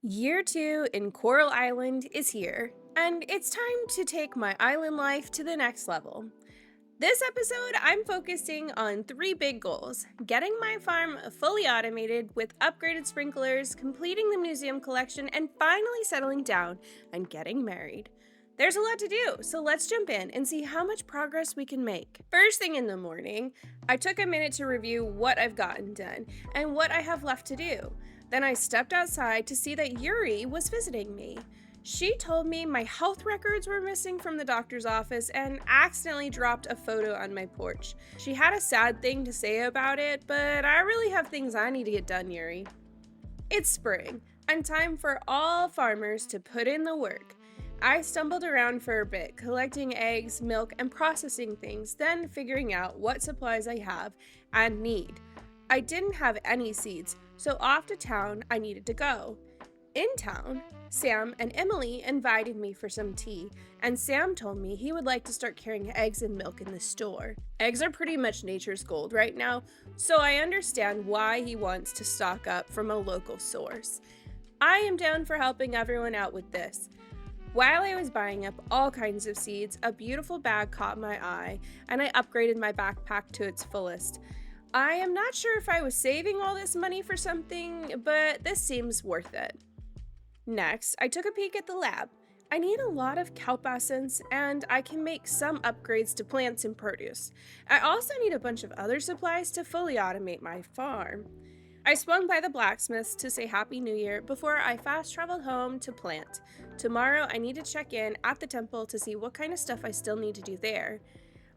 Year 2 in Coral Island is here, and it's time to take my island life to the next level. This episode, I'm focusing on three big goals: getting my farm fully automated with upgraded sprinklers, completing the museum collection, and finally settling down and getting married. There's a lot to do, so let's jump in and see how much progress we can make. First thing in the morning, I took a minute to review what I've gotten done and what I have left to do. Then I stepped outside to see that Yuri was visiting me. She told me my health records were missing from the doctor's office and accidentally dropped a photo on my porch. She had a sad thing to say about it, but I really have things I need to get done, Yuri. It's spring, and time for all farmers to put in the work. I stumbled around for a bit, collecting eggs, milk, and processing things, then figuring out what supplies I have and need. I didn't have any seeds, so off to town I needed to go. In town, Sam and Emily invited me for some tea, and Sam told me he would like to start carrying eggs and milk in the store. Eggs are pretty much nature's gold right now, so I understand why he wants to stock up from a local source. I am down for helping everyone out with this. While I was buying up all kinds of seeds, a beautiful bag caught my eye, and I upgraded my backpack to its fullest. I am not sure if I was saving all this money for something, but this seems worth it. Next, I took a peek at the lab. I need a lot of kelp essence, and I can make some upgrades to plants and produce. I also need a bunch of other supplies to fully automate my farm. I swung by the blacksmith's to say Happy New Year before I fast traveled home to plant. Tomorrow, I need to check in at the temple to see what kind of stuff I still need to do there.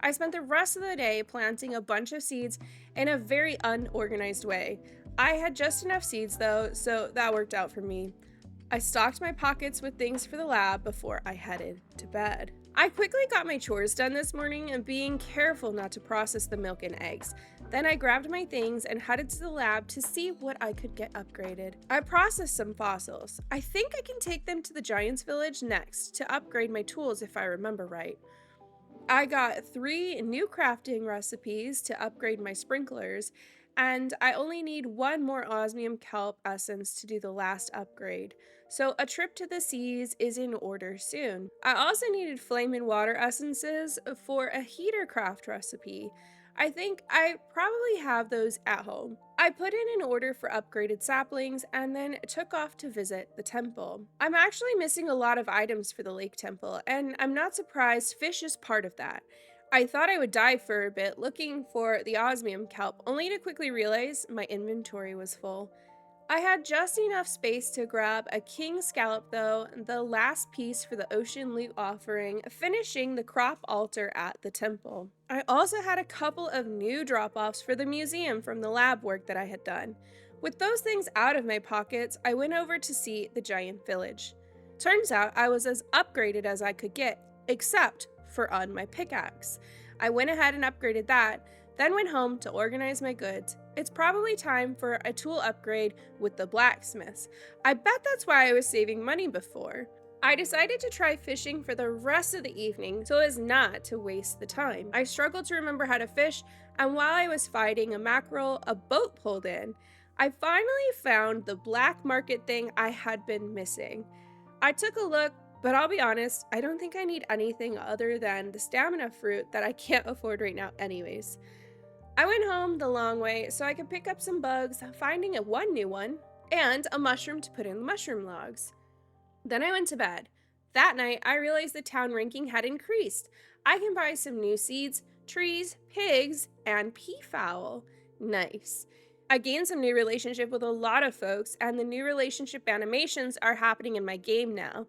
I spent the rest of the day planting a bunch of seeds in a very unorganized way. I had just enough seeds though, so that worked out for me. I stocked my pockets with things for the lab before I headed to bed. I quickly got my chores done this morning and being careful not to process the milk and eggs. Then I grabbed my things and headed to the lab to see what I could get upgraded. I processed some fossils. I think I can take them to the Giant's Village next to upgrade my tools if I remember right. I got 3 new crafting recipes to upgrade my sprinklers, and I only need 1 more osmium kelp essence to do the last upgrade. So a trip to the seas is in order soon. I also needed flame and water essences for a heater craft recipe. I think I probably have those at home. I put in an order for upgraded saplings and then took off to visit the temple. I'm actually missing a lot of items for the lake temple, and I'm not surprised fish is part of that. I thought I would dive for a bit looking for the osmium kelp, only to quickly realize my inventory was full. I had just enough space to grab a king scallop though, the last piece for the ocean loot offering, finishing the crop altar at the temple. I also had a couple of new drop-offs for the museum from the lab work that I had done. With those things out of my pockets, I went over to see the giant village. Turns out I was as upgraded as I could get, except for on my pickaxe. I went ahead and upgraded that, then went home to organize my goods. It's probably time for a tool upgrade with the blacksmiths. I bet that's why I was saving money before. I decided to try fishing for the rest of the evening so as not to waste the time. I struggled to remember how to fish, and while I was fighting a mackerel, a boat pulled in. I finally found the black market thing I had been missing. I took a look, but I'll be honest, I don't think I need anything other than the stamina fruit that I can't afford right now anyways. I went home the long way so I could pick up some bugs, finding one new one, and a mushroom to put in the mushroom logs. Then I went to bed. That night, I realized the town ranking had increased. I can buy some new seeds, trees, pigs, and peafowl. Nice. I gained some new relationship with a lot of folks, and the new relationship animations are happening in my game now.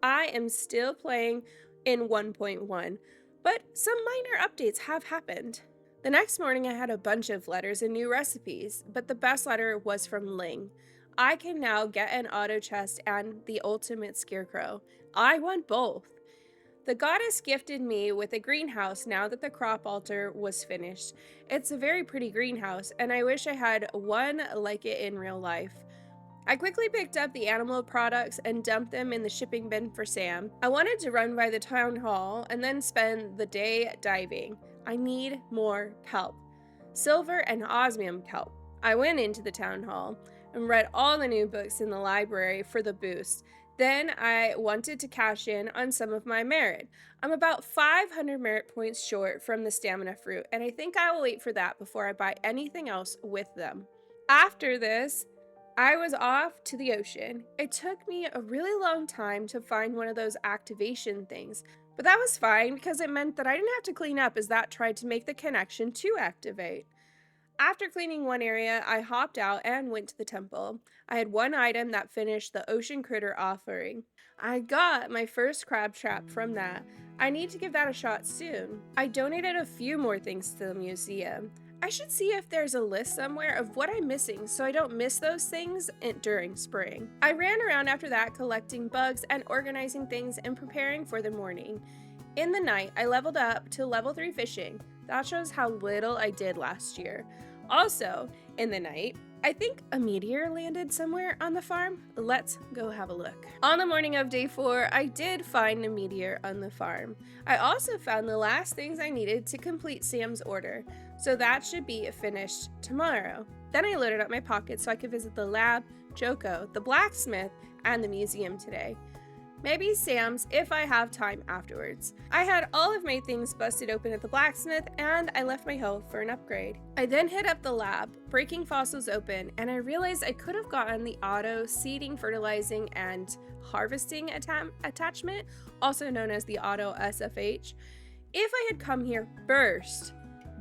I am still playing in 1.1, but some minor updates have happened. The next morning, I had a bunch of letters and new recipes, but the best letter was from Ling. I can now get an auto chest and the ultimate scarecrow. I want both. The goddess gifted me with a greenhouse now that the crop altar was finished. It's a very pretty greenhouse, and I wish I had one like it in real life. I quickly picked up the animal products and dumped them in the shipping bin for Sam. I wanted to run by the town hall and then spend the day diving. I need more kelp. Silver and osmium kelp. I went into the town hall. and read all the new books in the library for the boost. Then I wanted to cash in on some of my merit. I'm about 500 merit points short from the stamina fruit, and I think I will wait for that before I buy anything else with them. After this, I was off to the ocean. It took me a really long time to find one of those activation things, but that was fine because it meant that I didn't have to clean up as that tried to make the connection to activate. After cleaning one area, I hopped out and went to the temple. I had one item that finished the ocean critter offering. I got my first crab trap from that. I need to give that a shot soon. I donated a few more things to the museum. I should see if there's a list somewhere of what I'm missing so I don't miss those things during spring. I ran around after that collecting bugs and organizing things and preparing for the morning. In the night, I leveled up to level 3 fishing. That shows how little I did last year. Also, in the night, I think a meteor landed somewhere on the farm. Let's go have a look. On the morning of day 4, I did find a meteor on the farm. I also found the last things I needed to complete Sam's order, so that should be finished tomorrow. Then I loaded up my pockets so I could visit the lab, Joko, the blacksmith, and the museum today. Maybe Sam's if I have time afterwards. I had all of my things busted open at the blacksmith, and I left my hoe for an upgrade. I then hit up the lab, breaking fossils open, and I realized I could have gotten the auto seeding, fertilizing, and harvesting attachment, also known as the auto SFH, if I had come here first.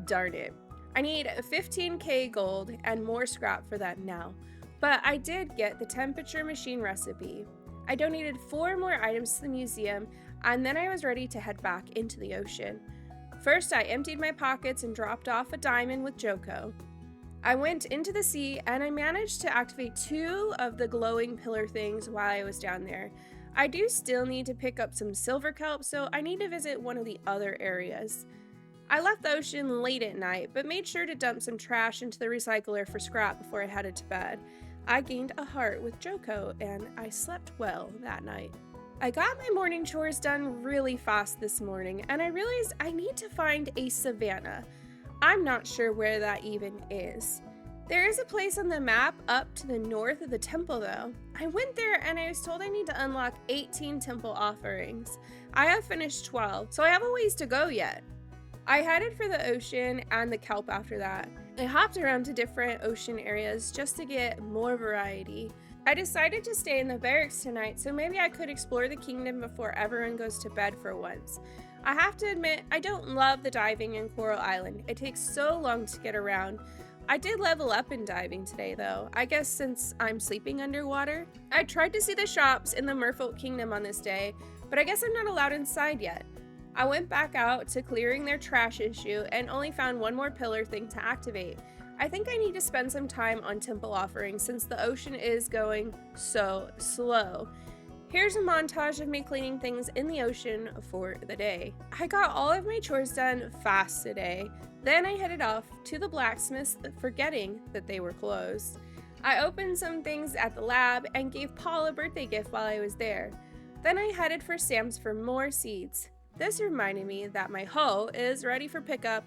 Darn it. I need 15k gold and more scrap for that now, but I did get the temperature machine recipe. I donated 4 more items to the museum, and then I was ready to head back into the ocean. First, I emptied my pockets and dropped off a diamond with Joko. I went into the sea, and I managed to activate 2 of the glowing pillar things while I was down there. I do still need to pick up some silver kelp, so I need to visit one of the other areas. I left the ocean late at night, but made sure to dump some trash into the recycler for scrap before I headed to bed. I gained a heart with Joko, and I slept well that night. I got my morning chores done really fast this morning, and I realized I need to find a Savannah. I'm not sure where that even is. There is a place on the map up to the north of the temple though. I went there and I was told I need to unlock 18 temple offerings. I have finished 12, so I have a ways to go yet. I headed for the ocean and the kelp after that. I hopped around to different ocean areas just to get more variety. I decided to stay in the barracks tonight, so maybe I could explore the kingdom before everyone goes to bed for once. I have to admit, I don't love the diving in Coral Island. It takes so long to get around. I did level up in diving today though, I guess since I'm sleeping underwater. I tried to see the shops in the Merfolk kingdom on this day, but I guess I'm not allowed inside yet. I went back out to clearing their trash issue and only found 1 more pillar thing to activate. I think I need to spend some time on temple offerings since the ocean is going so slow. Here's a montage of me cleaning things in the ocean for the day. I got all of my chores done fast today. Then I headed off to the blacksmith's, forgetting that they were closed. I opened some things at the lab and gave Paul a birthday gift while I was there. Then I headed for Sam's for more seeds. This reminded me that my hoe is ready for pickup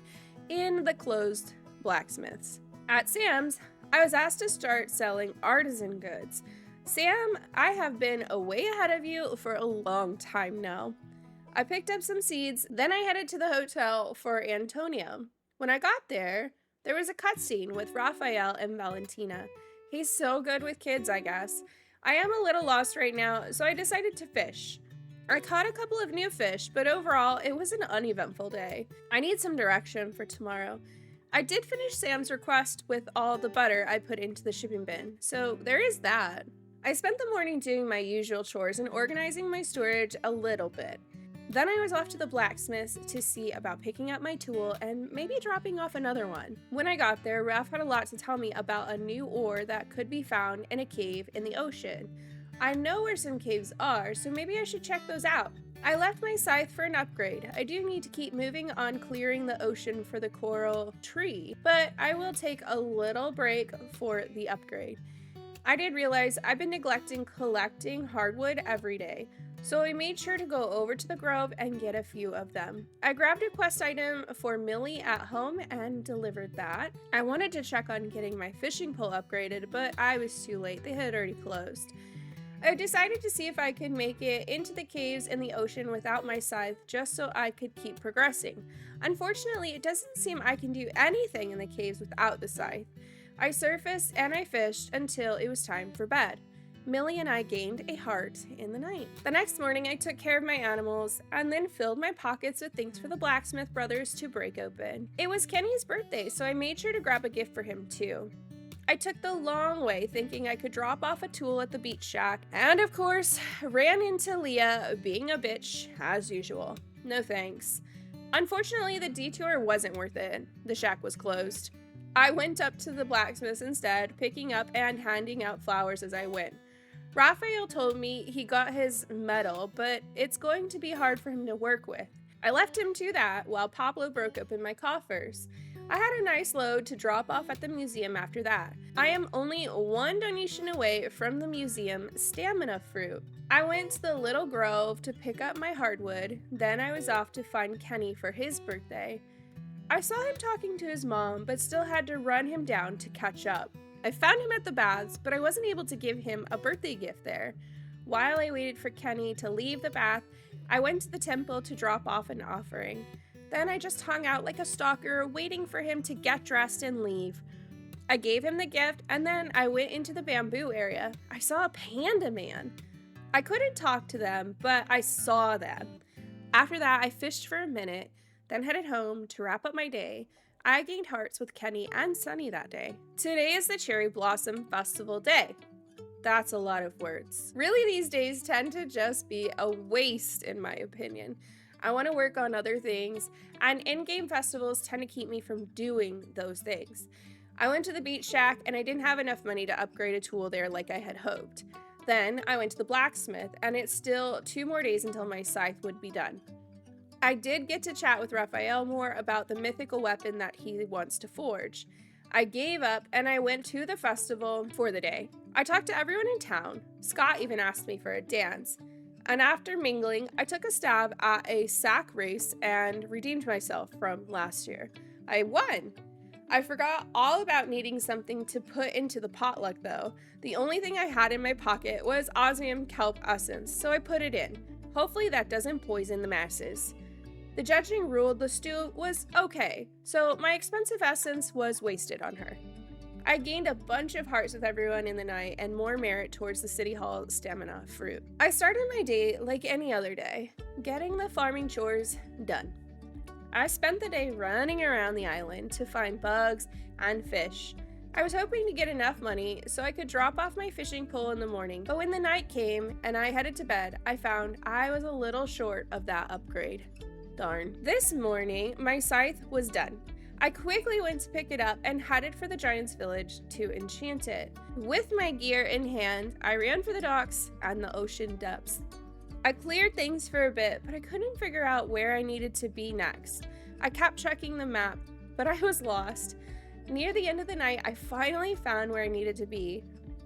in the closed blacksmiths. At Sam's, I was asked to start selling artisan goods. Sam, I have been way ahead of you for a long time now. I picked up some seeds, then I headed to the hotel for Antonio. When I got there, there was a cutscene with Raphael and Valentina. He's so good with kids, I guess. I am a little lost right now, so I decided to fish. I caught a couple of new fish, but overall, it was an uneventful day. I need some direction for tomorrow. I did finish Sam's request with all the butter I put into the shipping bin, so there is that. I spent the morning doing my usual chores and organizing my storage a little bit. Then I was off to the blacksmith's to see about picking up my tool and maybe dropping off another one. When I got there, Ralph had a lot to tell me about a new ore that could be found in a cave in the ocean. I know where some caves are, so maybe I should check those out. I left my scythe for an upgrade. I do need to keep moving on clearing the ocean for the coral tree, but I will take a little break for the upgrade. I did realize I've been neglecting collecting hardwood every day, so I made sure to go over to the grove and get a few of them. I grabbed a quest item for Millie at home and delivered that. I wanted to check on getting my fishing pole upgraded, but I was too late. They had already closed. I decided to see if I could make it into the caves in the ocean without my scythe just so I could keep progressing. Unfortunately, it doesn't seem I can do anything in the caves without the scythe. I surfaced and I fished until it was time for bed. Millie and I gained a heart in the night. The next morning, I took care of my animals and then filled my pockets with things for the blacksmith brothers to break open. It was Kenny's birthday, so I made sure to grab a gift for him too. I took the long way thinking I could drop off a tool at the beach shack, and of course, ran into Leah being a bitch as usual. No thanks. Unfortunately, the detour wasn't worth it. The shack was closed. I went up to the blacksmith's instead, picking up and handing out flowers as I went. Raphael told me he got his medal, but it's going to be hard for him to work with. I left him to that while Pablo broke open my coffers. I had a nice load to drop off at the museum after that. I am only one donation away from the museum stamina fruit. I went to the little grove to pick up my hardwood, then I was off to find Kenny for his birthday. I saw him talking to his mom, but still had to run him down to catch up. I found him at the baths, but I wasn't able to give him a birthday gift there. While I waited for Kenny to leave the bath, I went to the temple to drop off an offering. Then I just hung out like a stalker, waiting for him to get dressed and leave. I gave him the gift, and then I went into the bamboo area. I saw a panda man. I couldn't talk to them, but I saw them. After that, I fished for a minute, then headed home to wrap up my day. I gained hearts with Kenny and Sunny that day. Today is the Cherry Blossom Festival day. That's a lot of words. Really, these days tend to just be a waste, in my opinion. I want to work on other things, and in-game festivals tend to keep me from doing those things. I went to the beach shack, and I didn't have enough money to upgrade a tool there like I had hoped. Then I went to the blacksmith, and it's still 2 more days until my scythe would be done. I did get to chat with Raphael more about the mythical weapon that he wants to forge. I gave up and I went to the festival for the day. I talked to everyone in town. Scott even asked me for a dance. And after mingling, I took a stab at a sack race and redeemed myself from last year. I won! I forgot all about needing something to put into the potluck though. The only thing I had in my pocket was osmium kelp essence, so I put it in. Hopefully that doesn't poison the masses. The judging ruled the stew was okay, so my expensive essence was wasted on her. I gained a bunch of hearts with everyone in the night and more merit towards the City Hall stamina fruit. I started my day like any other day, getting the farming chores done. I spent the day running around the island to find bugs and fish. I was hoping to get enough money so I could drop off my fishing pole in the morning, but when the night came and I headed to bed, I found I was a little short of that upgrade. Darn. This morning, my scythe was done. I quickly went to pick it up and headed for the Giant's Village to enchant it. With my gear in hand, I ran for the docks and the ocean depths. I cleared things for a bit, but I couldn't figure out where I needed to be next. I kept checking the map, but I was lost. Near the end of the night, I finally found where I needed to be.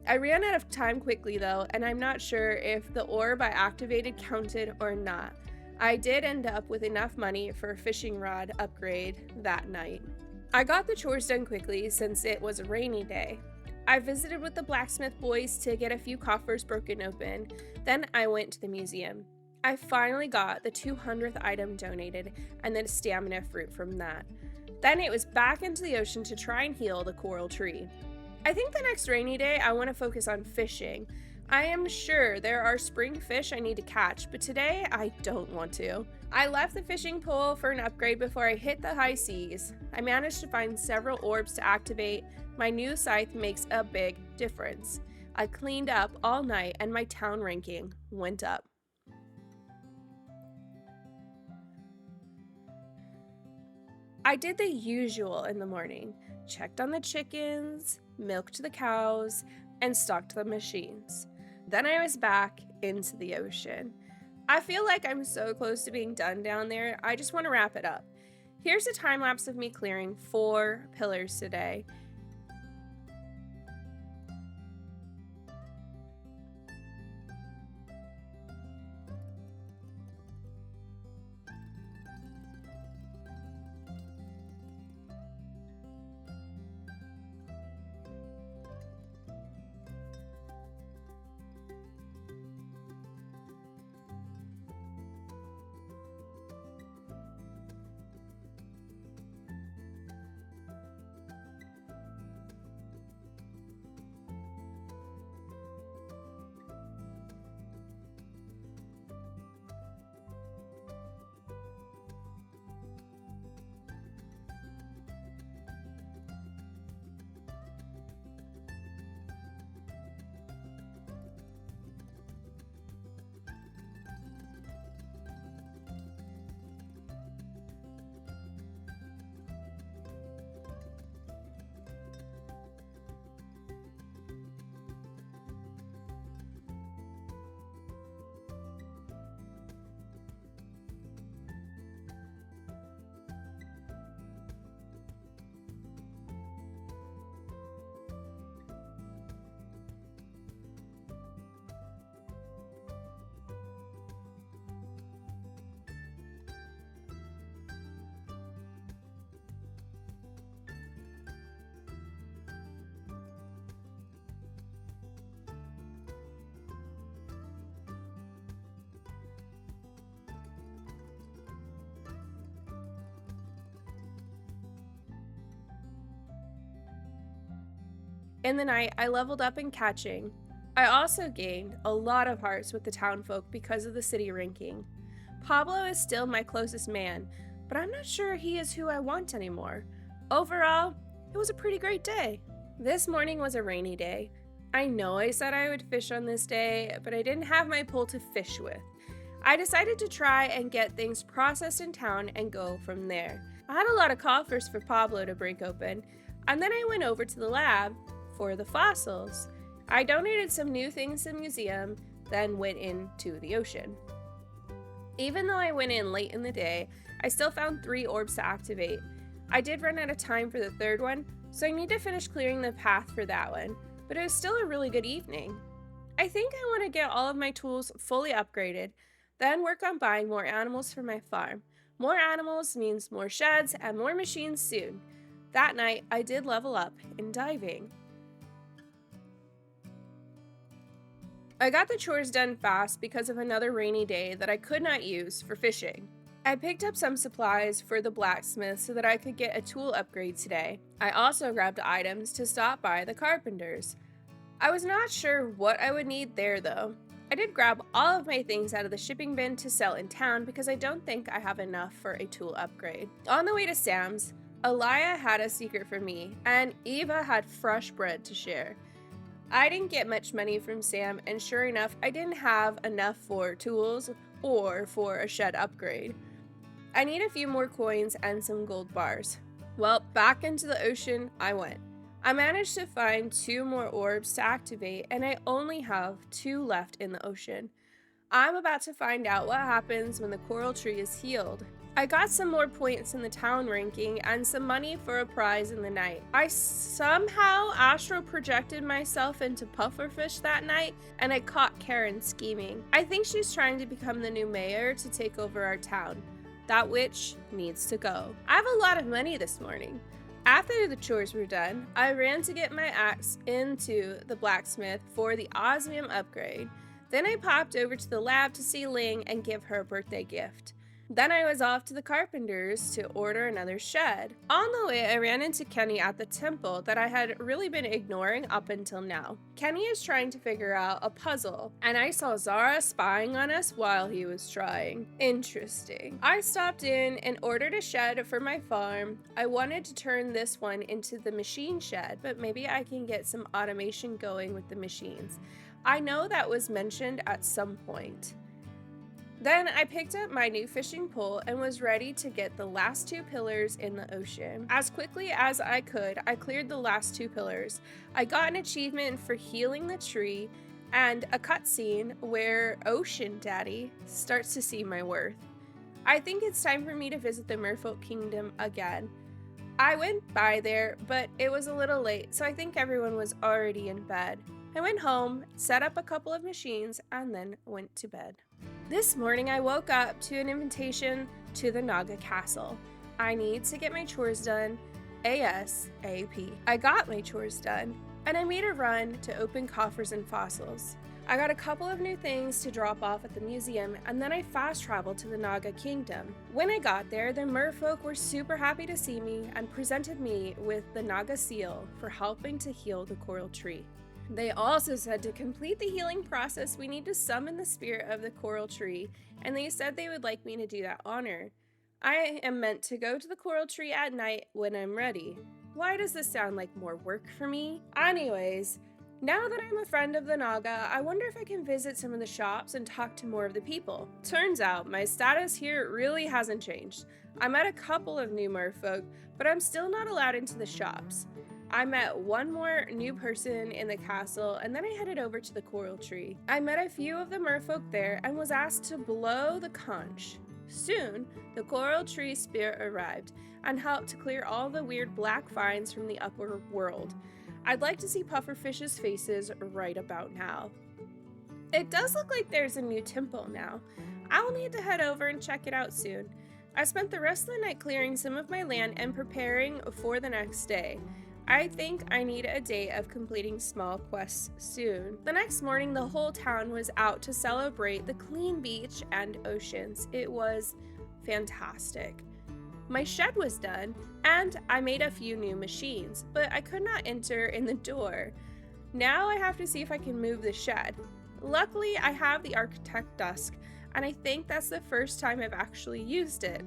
I ran out of time quickly though, and I'm not sure if the orb I activated counted or not. I did end up with enough money for a fishing rod upgrade that night. I got the chores done quickly since it was a rainy day. I visited with the blacksmith boys to get a few coffers broken open, then I went to the museum. I finally got the 200th item donated and then stamina fruit from that. Then it was back into the ocean to try and heal the coral tree. I think the next rainy day I want to focus on fishing. I am sure there are spring fish I need to catch, but today I don't want to. I left the fishing pole for an upgrade before I hit the high seas. I managed to find several orbs to activate. My new scythe makes a big difference. I cleaned up all night and my town ranking went up. I did the usual in the morning. Checked on the chickens, milked the cows, and stocked the machines. Then I was back into the ocean. I feel like I'm so close to being done down there, I just want to wrap it up. Here's a time lapse of me clearing 4 pillars today. In the night, I leveled up in catching. I also gained a lot of hearts with the townfolk because of the city ranking. Pablo is still my closest man, but I'm not sure he is who I want anymore. Overall, it was a pretty great day. This morning was a rainy day. I know I said I would fish on this day, but I didn't have my pole to fish with. I decided to try and get things processed in town and go from there. I had a lot of coffers for Pablo to break open, and then I went over to the lab for the fossils. I donated some new things to the museum, then went into the ocean. Even though I went in late in the day, I still found 3 orbs to activate. I did run out of time for the 3rd one, so I need to finish clearing the path for that one, but it was still a really good evening. I think I want to get all of my tools fully upgraded, then work on buying more animals for my farm. More animals means more sheds and more machines soon. That night, I did level up in diving. I got the chores done fast because of another rainy day that I could not use for fishing. I picked up some supplies for the blacksmith so that I could get a tool upgrade today. I also grabbed items to stop by the carpenters. I was not sure what I would need there though. I did grab all of my things out of the shipping bin to sell in town because I don't think I have enough for a tool upgrade. On the way to Sam's, Aliyah had a secret for me, and Eva had fresh bread to share. I didn't get much money from Sam, and sure enough, I didn't have enough for tools or for a shed upgrade. I need a few more coins and some gold bars. Well, back into the ocean I went. I managed to find 2 more orbs to activate, and I only have 2 left in the ocean. I'm about to find out what happens when the coral tree is healed. I got some more points in the town ranking and some money for a prize in the night. I somehow astral projected myself into pufferfish that night, and I caught Karen scheming. I think she's trying to become the new mayor to take over our town. That witch needs to go. I have a lot of money this morning. After the chores were done, I ran to get my axe into the blacksmith for the osmium upgrade. Then I popped over to the lab to see Ling and give her a birthday gift. Then I was off to the carpenters to order another shed. On the way, I ran into Kenny at the temple that I had really been ignoring up until now. Kenny is trying to figure out a puzzle, and I saw Zara spying on us while he was trying. Interesting. I stopped in and ordered a shed for my farm. I wanted to turn this one into the machine shed, but maybe I can get some automation going with the machines. I know that was mentioned at some point. Then I picked up my new fishing pole and was ready to get the last 2 pillars in the ocean. As quickly as I could, I cleared the last 2 pillars. I got an achievement for healing the tree and a cutscene where Ocean Daddy starts to see my worth. I think it's time for me to visit the Merfolk Kingdom again. I went by there, but it was a little late, so I think everyone was already in bed. I went home, set up a couple of machines, and then went to bed. This morning I woke up to an invitation to the Naga Castle. I need to get my chores done ASAP. I got my chores done, and I made a run to open coffers and fossils. I got a couple of new things to drop off at the museum, and then I fast traveled to the Naga Kingdom. When I got there, the Merfolk were super happy to see me and presented me with the Naga seal for helping to heal the coral tree. They also said to complete the healing process, we need to summon the spirit of the coral tree, and they said they would like me to do that honor. I am meant to go to the coral tree at night when I'm ready. Why does this sound like more work for me? Anyways, now that I'm a friend of the Naga, I wonder if I can visit some of the shops and talk to more of the people. Turns out my status here really hasn't changed. I met a couple of new merfolk, but I'm still not allowed into the shops. I met one more new person in the castle, and then I headed over to the coral tree. I met a few of the merfolk there and was asked to blow the conch. Soon, the coral tree spirit arrived and helped to clear all the weird black vines from the upper world. I'd like to see pufferfish's faces right about now. It does look like there's a new temple now. I'll need to head over and check it out soon. I spent the rest of the night clearing some of my land and preparing for the next day. I think I need a day of completing small quests soon. The next morning, the whole town was out to celebrate the clean beach and oceans. It was fantastic. My shed was done, and I made a few new machines, but I could not enter in the door. Now I have to see if I can move the shed. Luckily, I have the architect desk, and I think that's the first time I've actually used it.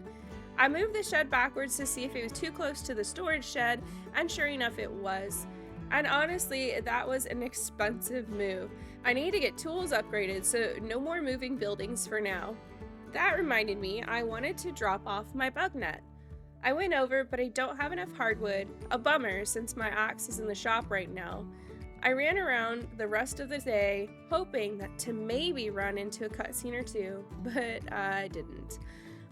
I moved the shed backwards to see if it was too close to the storage shed, and sure enough it was. And honestly, that was an expensive move. I need to get tools upgraded, so no more moving buildings for now. That reminded me I wanted to drop off my bug net. I went over, but I don't have enough hardwood, a bummer since my axe is in the shop right now. I ran around the rest of the day, hoping to maybe run into a cutscene or two, but I didn't.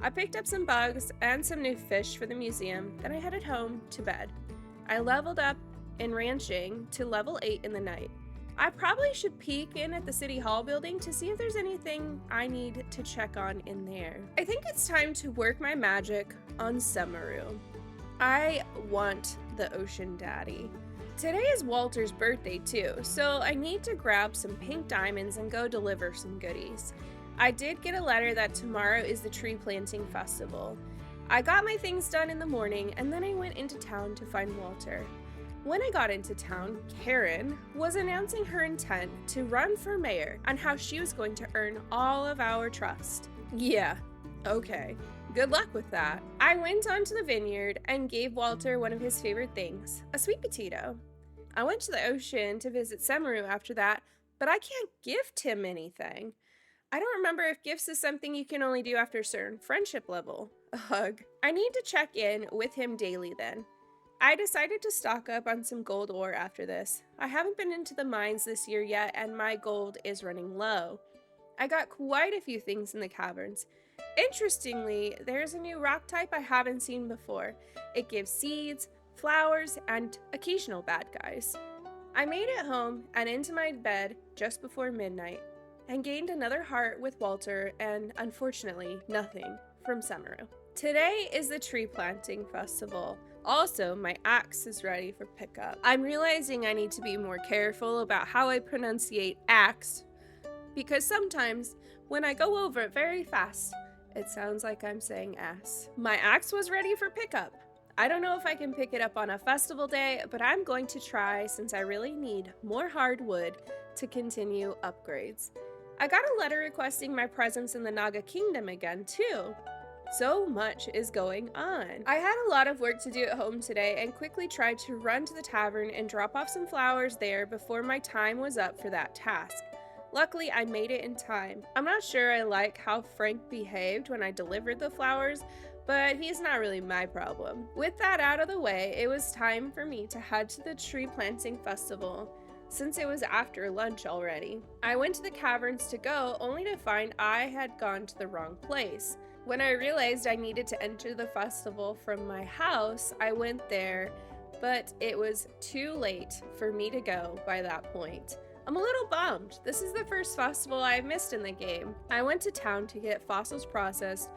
I picked up some bugs and some new fish for the museum, then I headed home to bed. I leveled up in ranching to level 8 in the night. I probably should peek in at the City Hall building to see if there's anything I need to check on in there. I think it's time to work my magic on Semaru. I want the Ocean Daddy. Today is Walter's birthday too, so I need to grab some pink diamonds and go deliver some goodies. I did get a letter that tomorrow is the tree planting festival. I got my things done in the morning and then I went into town to find Walter. When I got into town, Karen was announcing her intent to run for mayor and how she was going to earn all of our trust. Yeah, okay. Good luck with that. I went onto the vineyard and gave Walter one of his favorite things, a sweet potato. I went to the ocean to visit Semaru after that, but I can't gift him anything. I don't remember if gifts is something you can only do after a certain friendship level. Ugh. I need to check in with him daily then. I decided to stock up on some gold ore after this. I haven't been into the mines this year yet and my gold is running low. I got quite a few things in the caverns. Interestingly, there's a new rock type I haven't seen before. It gives seeds, flowers, and occasional bad guys. I made it home and into my bed just before midnight and gained another heart with Walter and, unfortunately, nothing from Semaru. Today is the tree planting festival. Also, my axe is ready for pickup. I'm realizing I need to be more careful about how I pronunciate axe because sometimes when I go over it very fast, it sounds like I'm saying ass. My axe was ready for pickup. I don't know if I can pick it up on a festival day, but I'm going to try since I really need more hardwood to continue upgrades. I got a letter requesting my presence in the Naga Kingdom again too. So much is going on. I had a lot of work to do at home today and quickly tried to run to the tavern and drop off some flowers there before my time was up for that task. Luckily, I made it in time. I'm not sure I like how Frank behaved when I delivered the flowers, but he's not really my problem. With that out of the way, it was time for me to head to the tree planting festival, since it was after lunch already. I went to the caverns to go, only to find I had gone to the wrong place. When I realized I needed to enter the festival from my house, I went there, but it was too late for me to go by that point. I'm a little bummed. This is the first festival I've missed in the game. I went to town to get fossils processed,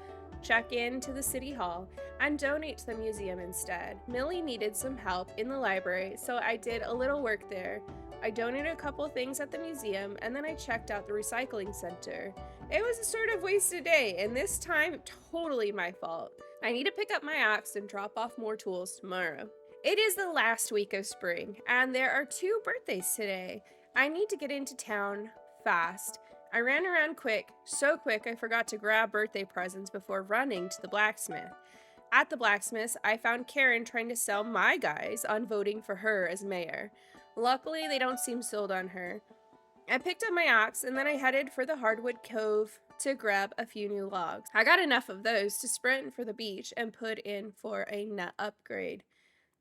check in to the city hall, and donate to the museum instead. Millie needed some help in the library, so I did a little work there. I donated a couple things at the museum, and then I checked out the recycling center. It was a sort of wasted day, and this time, totally my fault. I need to pick up my axe and drop off more tools tomorrow. It is the last week of spring, and there are 2 birthdays today. I need to get into town fast. I ran around quick, so quick I forgot to grab birthday presents before running to the blacksmith. At the blacksmith's, I found Karen trying to sell my guys on voting for her as mayor. Luckily, they don't seem sold on her. I picked up my axe and then I headed for the hardwood cove to grab a few new logs. I got enough of those to sprint for the beach and put in for a nut upgrade.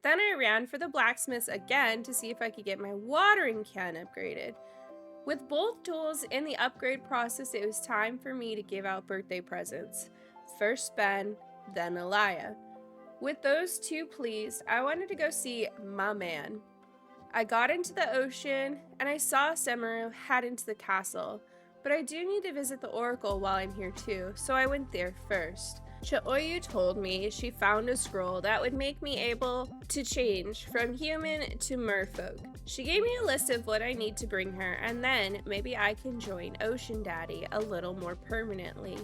Then I ran for the blacksmith's again to see if I could get my watering can upgraded. With both tools in the upgrade process, it was time for me to give out birthday presents. First Ben, then Elia. With those 2 pleased, I wanted to go see my man. I got into the ocean, and I saw Semaru head into the castle, but I do need to visit the oracle while I'm here too, so I went there first. Cha'oyu told me she found a scroll that would make me able to change from human to merfolk. She gave me a list of what I need to bring her, and then maybe I can join Ocean Daddy a little more permanently.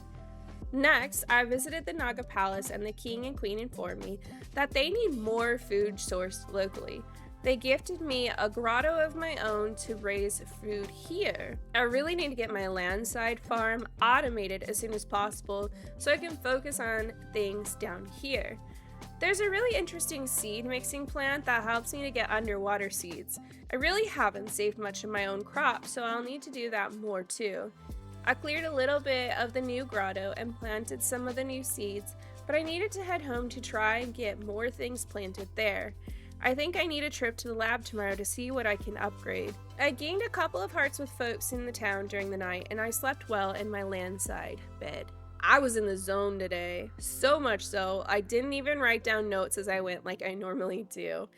Next, I visited the Naga Palace, and the king and queen informed me that they need more food sourced locally. They gifted me a grotto of my own to raise food here. I really need to get my landside farm automated as soon as possible so I can focus on things down here. There's a really interesting seed mixing plant that helps me to get underwater seeds. I really haven't saved much of my own crop, so I'll need to do that more too. I cleared a little bit of the new grotto and planted some of the new seeds, but I needed to head home to try and get more things planted there. I think I need a trip to the lab tomorrow to see what I can upgrade. I gained a couple of hearts with folks in the town during the night, and I slept well in my landside bed. I was in the zone today, so much so I didn't even write down notes as I went like I normally do.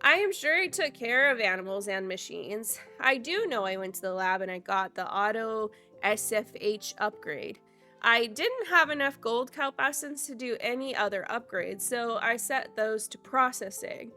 I am sure I took care of animals and machines. I do know I went to the lab and I got the auto SFH upgrade. I didn't have enough gold kelp essence to do any other upgrades, so I set those to processing.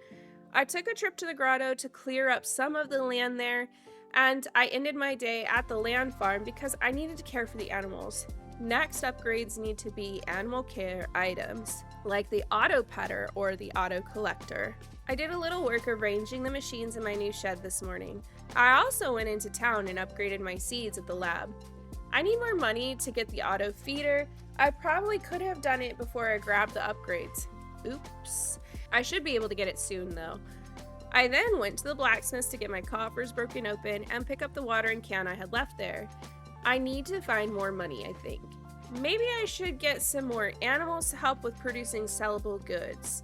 I took a trip to the grotto to clear up some of the land there, and I ended my day at the land farm because I needed to care for the animals. Next upgrades need to be animal care items, like the auto petter or the auto collector. I did a little work arranging the machines in my new shed this morning. I also went into town and upgraded my seeds at the lab. I need more money to get the auto feeder. I probably could have done it before I grabbed the upgrades. Oops. I should be able to get it soon though. I then went to the blacksmith's to get my coffers broken open and pick up the watering can I had left there. I need to find more money, I think. Maybe I should get some more animals to help with producing sellable goods.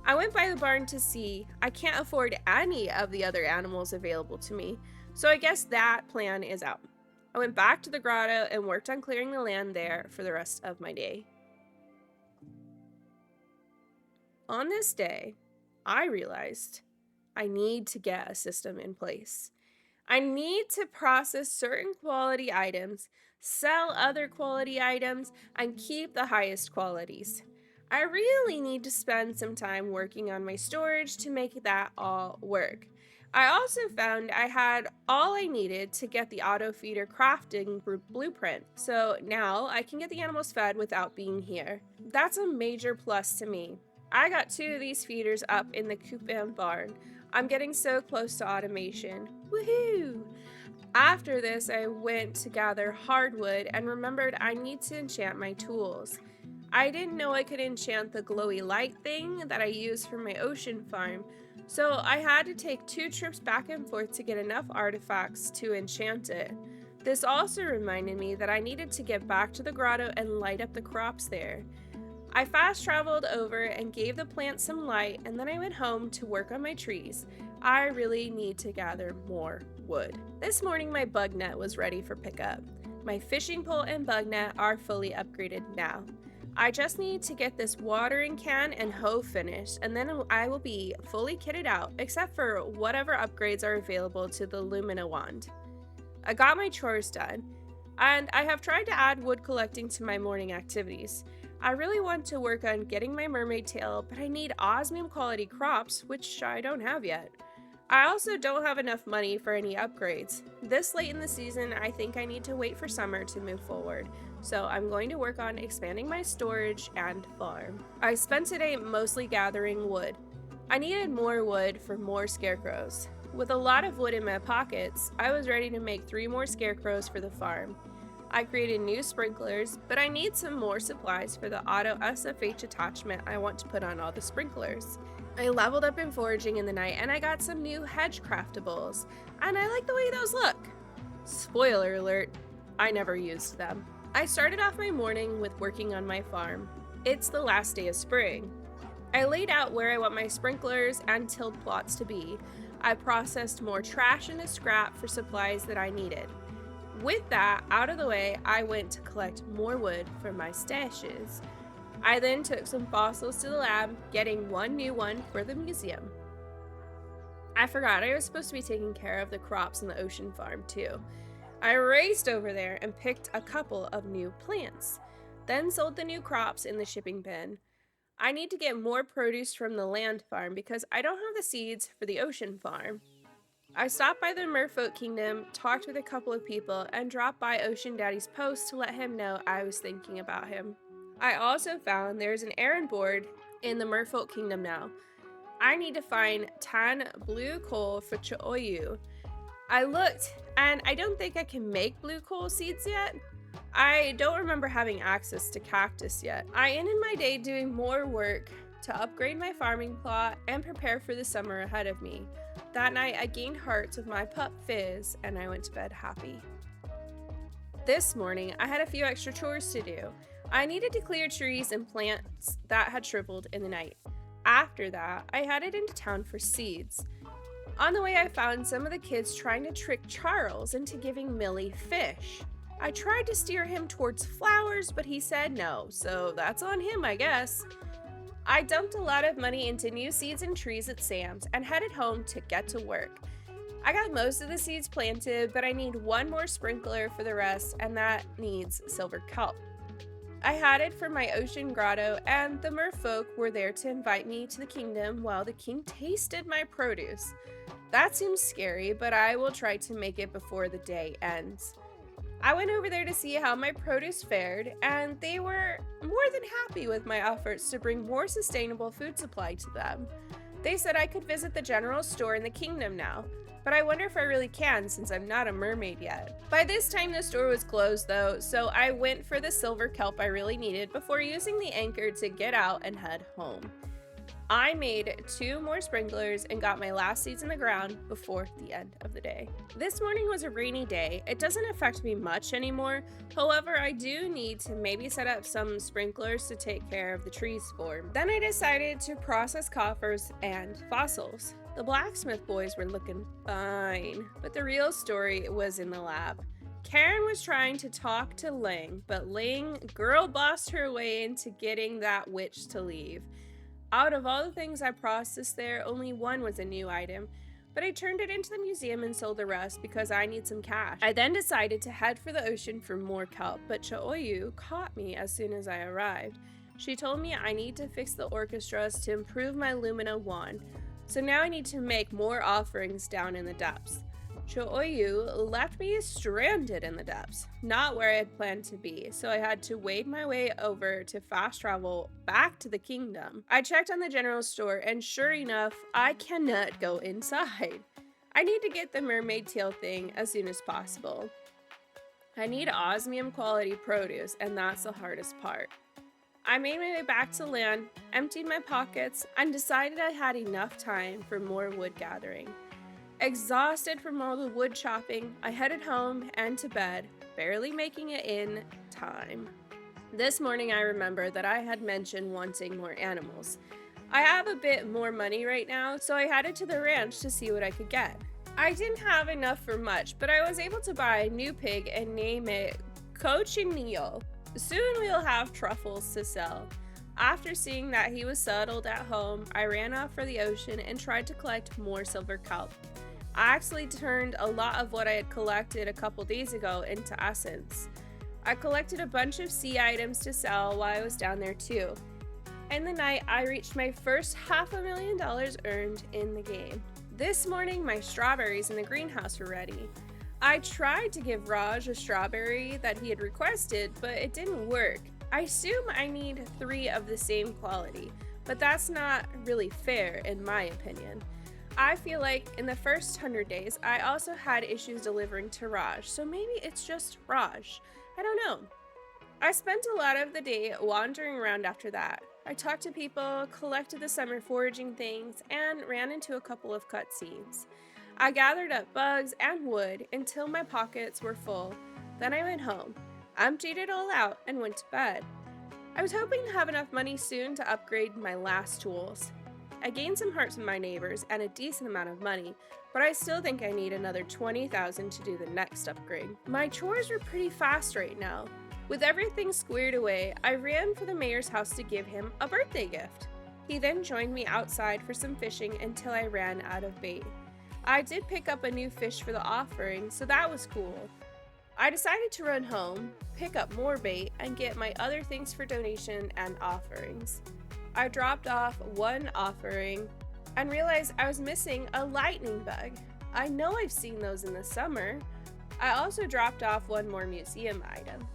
I went by the barn to see. I can't afford any of the other animals available to me, so I guess that plan is out. I went back to the grotto and worked on clearing the land there for the rest of my day. On this day, I realized I need to get a system in place. I need to process certain quality items, sell other quality items, and keep the highest qualities. I really need to spend some time working on my storage to make that all work. I also found I had all I needed to get the auto feeder crafting blueprint, so now I can get the animals fed without being here. That's a major plus to me. I got 2 of these feeders up in the coop and barn. I'm getting so close to automation. Woohoo! After this, I went to gather hardwood and remembered I need to enchant my tools. I didn't know I could enchant the glowy light thing that I use for my ocean farm, so I had to take 2 trips back and forth to get enough artifacts to enchant it. This also reminded me that I needed to get back to the grotto and light up the crops there. I fast traveled over and gave the plants some light, and then I went home to work on my trees. I really need to gather more wood. This morning my bug net was ready for pickup. My fishing pole and bug net are fully upgraded now. I just need to get this watering can and hoe finished, and then I will be fully kitted out, except for whatever upgrades are available to the Lumina wand. I got my chores done, and I have tried to add wood collecting to my morning activities. I really want to work on getting my mermaid tail, but I need osmium quality crops, which I don't have yet. I also don't have enough money for any upgrades. This late in the season, I think I need to wait for summer to move forward, so I'm going to work on expanding my storage and farm. I spent today mostly gathering wood. I needed more wood for more scarecrows. With a lot of wood in my pockets, I was ready to make 3 more scarecrows for the farm. I created new sprinklers, but I need some more supplies for the auto SFH attachment I want to put on all the sprinklers. I leveled up in foraging in the night and I got some new hedge craftables, and I like the way those look. Spoiler alert, I never used them. I started off my morning with working on my farm. It's the last day of spring. I laid out where I want my sprinklers and tilled plots to be. I processed more trash into scrap for supplies that I needed. With that out of the way, I went to collect more wood for my stashes. I then took some fossils to the lab, getting 1 new one for the museum. I forgot I was supposed to be taking care of the crops in the ocean farm too. I raced over there and picked a couple of new plants, then sold the new crops in the shipping bin. I need to get more produce from the land farm because I don't have the seeds for the ocean farm. I stopped by the Merfolk Kingdom, talked with a couple of people, and dropped by Ocean Daddy's post to let him know I was thinking about him. I also found there's an errand board in the Merfolk Kingdom now. I need to find 10 blue coal for Cho'oyu. I looked, and I don't think I can make blue coal seeds yet. I don't remember having access to cactus yet. I ended my day doing more work to upgrade my farming plot and prepare for the summer ahead of me. That night, I gained hearts with my pup Fizz, and I went to bed happy. This morning, I had a few extra chores to do. I needed to clear trees and plants that had shriveled in the night. After that, I headed into town for seeds. On the way, I found some of the kids trying to trick Charles into giving Millie fish. I tried to steer him towards flowers, but he said no, so that's on him, I guess. I dumped a lot of money into new seeds and trees at Sam's and headed home to get to work. I got most of the seeds planted, but I need one more sprinkler for the rest, and that needs silver kelp. I headed for my ocean grotto, and the merfolk were there to invite me to the kingdom while the king tasted my produce. That seems scary, but I will try to make it before the day ends. I went over there to see how my produce fared, and they were more than happy with my efforts to bring more sustainable food supply to them. They said I could visit the general store in the kingdom now, but I wonder if I really can since I'm not a mermaid yet. By this time the store was closed though, so I went for the silver kelp I really needed before using the anchor to get out and head home. I made 2 more sprinklers and got my last seeds in the ground before the end of the day. This morning was a rainy day. It doesn't affect me much anymore. However, I do need to maybe set up some sprinklers to take care of the trees for. Then I decided to process coffers and fossils. The blacksmith boys were looking fine, but the real story was in the lab. Karen was trying to talk to Ling, but Ling girl bossed her way into getting that witch to leave. Out of all the things I processed there, only one was a new item, but I turned it into the museum and sold the rest because I need some cash. I then decided to head for the ocean for more kelp, but Cho'oyu caught me as soon as I arrived. She told me I need to fix the orchestras to improve my Lumina wand, so now I need to make more offerings down in the depths. Cho'oyu left me stranded in the depths, not where I had planned to be, so I had to wade my way over to fast travel back to the kingdom. I checked on the general store, and sure enough, I cannot go inside. I need to get the mermaid tail thing as soon as possible. I need osmium quality produce, and that's the hardest part. I made my way back to land, emptied my pockets, and decided I had enough time for more wood gathering. Exhausted from all the wood chopping, I headed home and to bed, barely making it in time. This morning I remembered that I had mentioned wanting more animals. I have a bit more money right now, so I headed to the ranch to see what I could get. I didn't have enough for much, but I was able to buy a new pig and name it Cochineal. Soon we'll have truffles to sell. After seeing that he was settled at home, I ran off for the ocean and tried to collect more silver kelp. I actually turned a lot of what I had collected a couple days ago into essence. I collected a bunch of sea items to sell while I was down there too. In the night, I reached my first $500,000 earned in the game. This morning, my strawberries in the greenhouse were ready. I tried to give Raj a strawberry that he had requested, but it didn't work. I assume I need 3 of the same quality, but that's not really fair in my opinion. I feel like in the first 100 days, I also had issues delivering to Raj, so maybe it's just Raj. I don't know. I spent a lot of the day wandering around after that. I talked to people, collected the summer foraging things, and ran into a couple of cutscenes. I gathered up bugs and wood until my pockets were full. Then I went home, emptied it all out, and went to bed. I was hoping to have enough money soon to upgrade my last tools. I gained some hearts with my neighbors and a decent amount of money, but I still think I need another 20,000 to do the next upgrade. My chores were pretty fast right now. With everything squared away, I ran for the mayor's house to give him a birthday gift. He then joined me outside for some fishing until I ran out of bait. I did pick up a new fish for the offering, so that was cool. I decided to run home, pick up more bait, and get my other things for donation and offerings. I dropped off one offering and realized I was missing a lightning bug. I know I've seen those in the summer. I also dropped off one more museum item.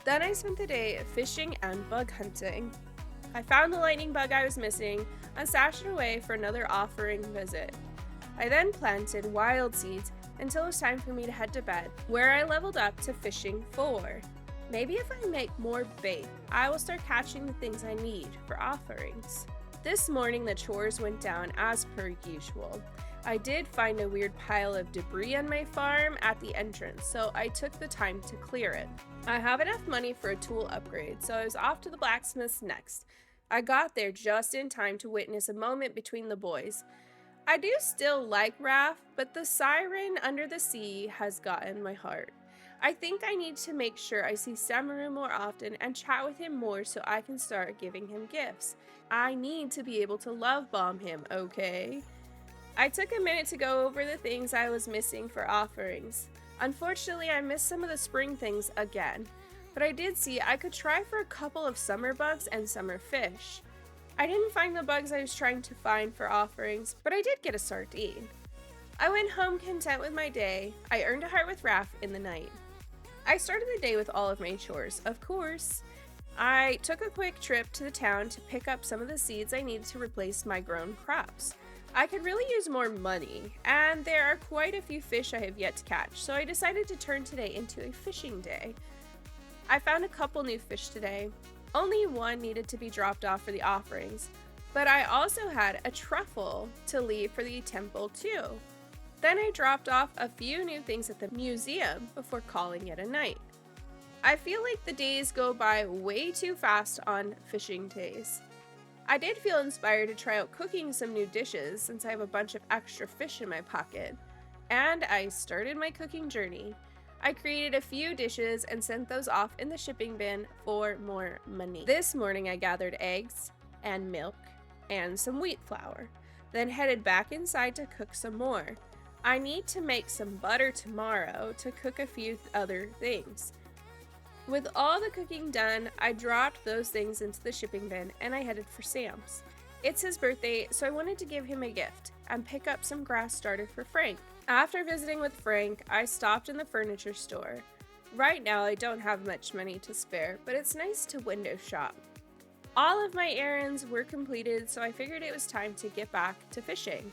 Then I spent the day fishing and bug hunting. I found the lightning bug I was missing and stashed it away for another offering visit. I then planted wild seeds until it was time for me to head to bed, where I leveled up to fishing 4. Maybe if I make more bait, I will start catching the things I need for offerings. This morning the chores went down as per usual. I did find a weird pile of debris on my farm at the entrance, so I took the time to clear it. I have enough money for a tool upgrade, so I was off to the blacksmith's next. I got there just in time to witness a moment between the boys. I do still like Raph, but the siren under the sea has gotten my heart. I think I need to make sure I see Samaru more often and chat with him more so I can start giving him gifts. I need to be able to love bomb him, okay? I took a minute to go over the things I was missing for offerings. Unfortunately, I missed some of the spring things again, but I did see I could try for a couple of summer bugs and summer fish. I didn't find the bugs I was trying to find for offerings, but I did get a sardine. I went home content with my day. I earned a heart with Raph in the night. I started the day with all of my chores, of course. I took a quick trip to the town to pick up some of the seeds I needed to replace my grown crops. I could really use more money, and there are quite a few fish I have yet to catch, so I decided to turn today into a fishing day. I found a couple new fish today. Only one needed to be dropped off for the offerings, but I also had a truffle to leave for the temple too. Then I dropped off a few new things at the museum before calling it a night. I feel like the days go by way too fast on fishing days. I did feel inspired to try out cooking some new dishes since I have a bunch of extra fish in my pocket, and I started my cooking journey. I created a few dishes and sent those off in the shipping bin for more money. This morning I gathered eggs and milk and some wheat flour, then headed back inside to cook some more. I need to make some butter tomorrow to cook a few other things. With all the cooking done, I dropped those things into the shipping bin and I headed for Sam's. It's his birthday, so I wanted to give him a gift and pick up some grass starter for Frank. After visiting with Frank, I stopped in the furniture store. Right now I don't have much money to spare, but it's nice to window shop. All of my errands were completed, so I figured it was time to get back to fishing.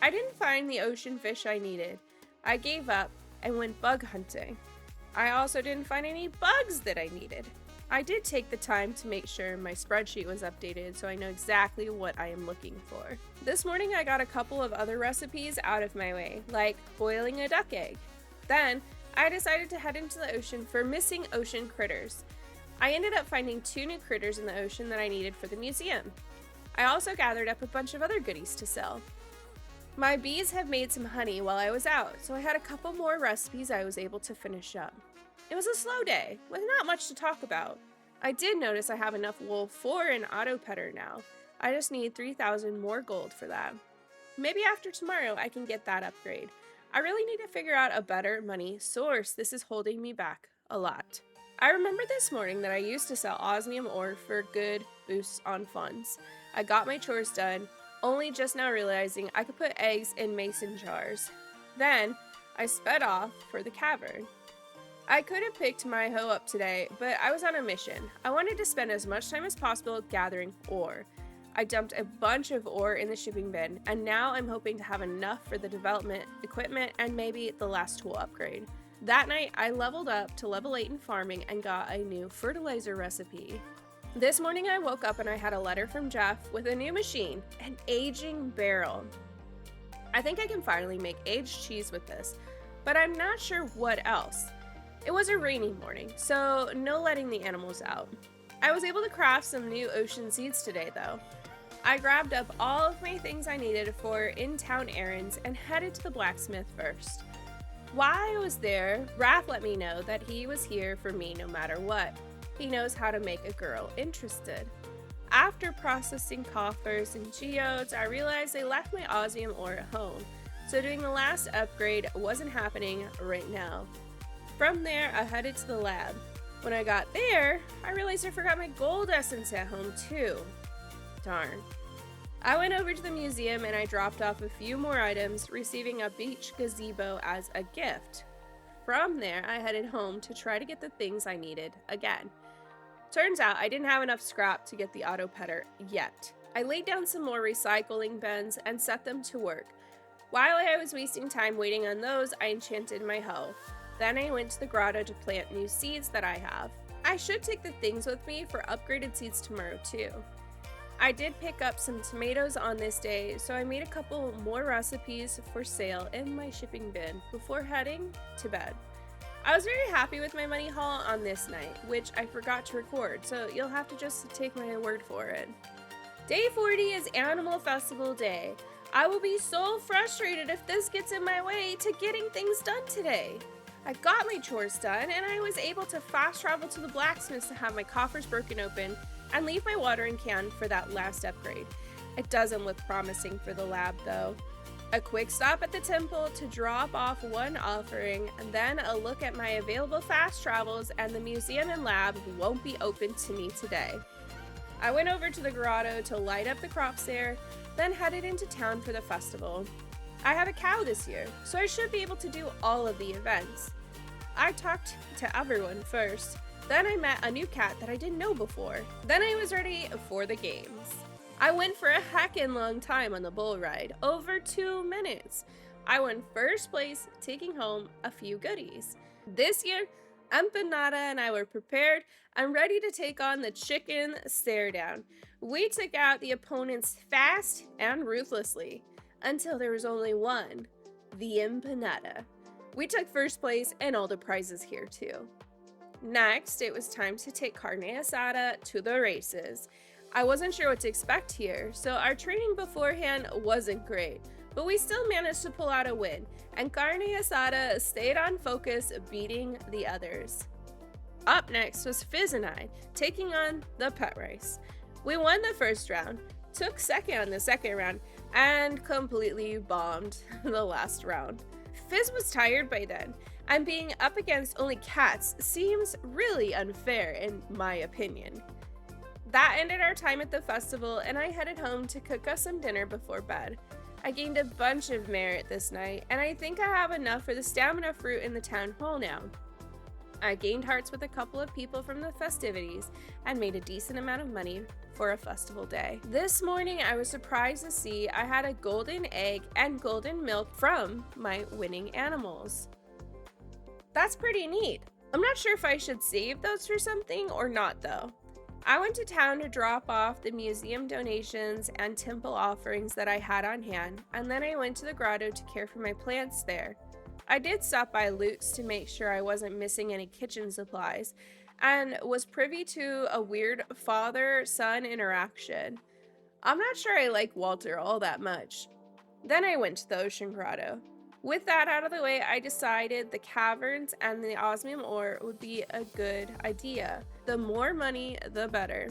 I didn't find the ocean fish I needed. I gave up and went bug hunting. I also didn't find any bugs that I needed. I did take the time to make sure my spreadsheet was updated so I know exactly what I am looking for. This morning I got a couple of other recipes out of my way, like boiling a duck egg. Then I decided to head into the ocean for missing ocean critters. I ended up finding 2 new critters in the ocean that I needed for the museum. I also gathered up a bunch of other goodies to sell. My bees have made some honey while I was out, so I had a couple more recipes I was able to finish up. It was a slow day, with not much to talk about. I did notice I have enough wool for an auto petter now. I just need 3,000 more gold for that. Maybe after tomorrow I can get that upgrade. I really need to figure out a better money source. This is holding me back a lot. I remember this morning that I used to sell osmium ore for good boosts on funds. I got my chores done, only just now realizing I could put eggs in mason jars. Then I sped off for the cavern. I could have picked my hoe up today, but I was on a mission. I wanted to spend as much time as possible gathering ore. I dumped a bunch of ore in the shipping bin, and now I'm hoping to have enough for the development equipment and maybe the last tool upgrade. That night, I leveled up to level 8 in farming and got a new fertilizer recipe. This morning I woke up and I had a letter from Jeff with a new machine, an aging barrel. I think I can finally make aged cheese with this, but I'm not sure what else. It was a rainy morning, so no letting the animals out. I was able to craft some new ocean seeds today though. I grabbed up all of my things I needed for in-town errands and headed to the blacksmith first. While I was there, Raph let me know that he was here for me no matter what. He knows how to make a girl interested. After processing coffers and geodes, I realized I left my osmium ore at home, so doing the last upgrade wasn't happening right now. From there, I headed to the lab. When I got there, I realized I forgot my gold essence at home too. Darn. I went over to the museum and I dropped off a few more items, receiving a beach gazebo as a gift. From there, I headed home to try to get the things I needed again. Turns out I didn't have enough scrap to get the auto petter yet. I laid down some more recycling bins and set them to work. While I was wasting time waiting on those, I enchanted my hoe. Then I went to the grotto to plant new seeds that I have. I should take the things with me for upgraded seeds tomorrow too. I did pick up some tomatoes on this day, so I made a couple more recipes for sale in my shipping bin before heading to bed. I was very happy with my money haul on this night, which I forgot to record, so you'll have to just take my word for it. Day 40 is Animal Festival Day. I will be so frustrated if this gets in my way to getting things done today. I got my chores done, and I was able to fast travel to the blacksmith to have my coffers broken open and leave my watering can for that last upgrade. It doesn't look promising for the lab though. A quick stop at the temple to drop off one offering, and then a look at my available fast travels, and the museum and lab won't be open to me today. I went over to the grotto to light up the crops there, then headed into town for the festival. I have a cow this year, so I should be able to do all of the events. I talked to everyone first, then I met a new cat that I didn't know before. Then I was ready for the games. I went for a heckin' long time on the bull ride, over 2 minutes. I won first place, taking home a few goodies. This year, Empanada and I were prepared and ready to take on the chicken stare down. We took out the opponents fast and ruthlessly, until there was only one, the Empanada. We took first place and all the prizes here too. Next, it was time to take carne asada to the races. I wasn't sure what to expect here, so our training beforehand wasn't great, but we still managed to pull out a win, and carne asada stayed on focus, beating the others. Up next was Fizz and I, taking on the pet race. We won the first round, took second on the second round, and completely bombed the last round. Fizz was tired by then, and being up against only cats seems really unfair in my opinion. That ended our time at the festival, and I headed home to cook us some dinner before bed. I gained a bunch of merit this night, and I think I have enough for the stamina fruit in the town hall now. I gained hearts with a couple of people from the festivities and made a decent amount of money for a festival day. This morning I was surprised to see I had a golden egg and golden milk from my winning animals. That's pretty neat. I'm not sure if I should save those for something or not though. I went to town to drop off the museum donations and temple offerings that I had on hand, and then I went to the grotto to care for my plants there. I did stop by Luke's to make sure I wasn't missing any kitchen supplies, and was privy to a weird father-son interaction. I'm not sure I like Walter all that much. Then I went to the ocean grotto. With that out of the way, I decided the caverns and the osmium ore would be a good idea. The more money, the better.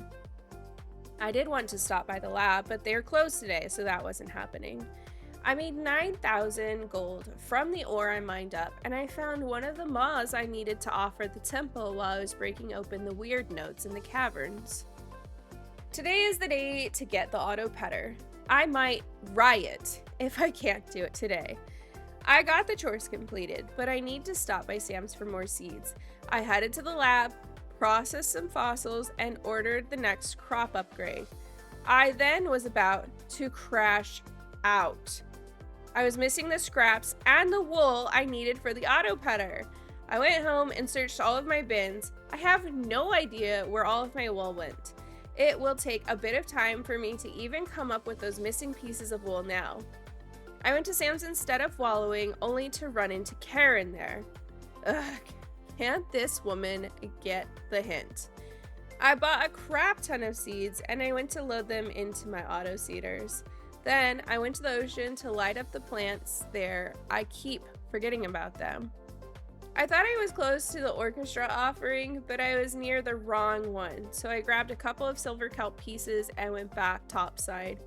I did want to stop by the lab, but they're closed today, so that wasn't happening. I made 9,000 gold from the ore I mined up, and I found one of the moths I needed to offer the temple while I was breaking open the weird notes in the caverns. Today is the day to get the auto petter. I might riot if I can't do it today. I got the chores completed, but I need to stop by Sam's for more seeds. I headed to the lab, processed some fossils, and ordered the next crop upgrade. I then was about to crash out. I was missing the scraps and the wool I needed for the auto petter. I went home and searched all of my bins. I have no idea where all of my wool went. It will take a bit of time for me to even come up with those missing pieces of wool now. I went to Sam's instead of wallowing, only to run into Karen there. Ugh, can't this woman get the hint? I bought a crap ton of seeds and I went to load them into my auto seeders. Then I went to the ocean to light up the plants there. I keep forgetting about them. I thought I was close to the orchestra offering, but I was near the wrong one, so I grabbed a couple of silver kelp pieces and went back topside.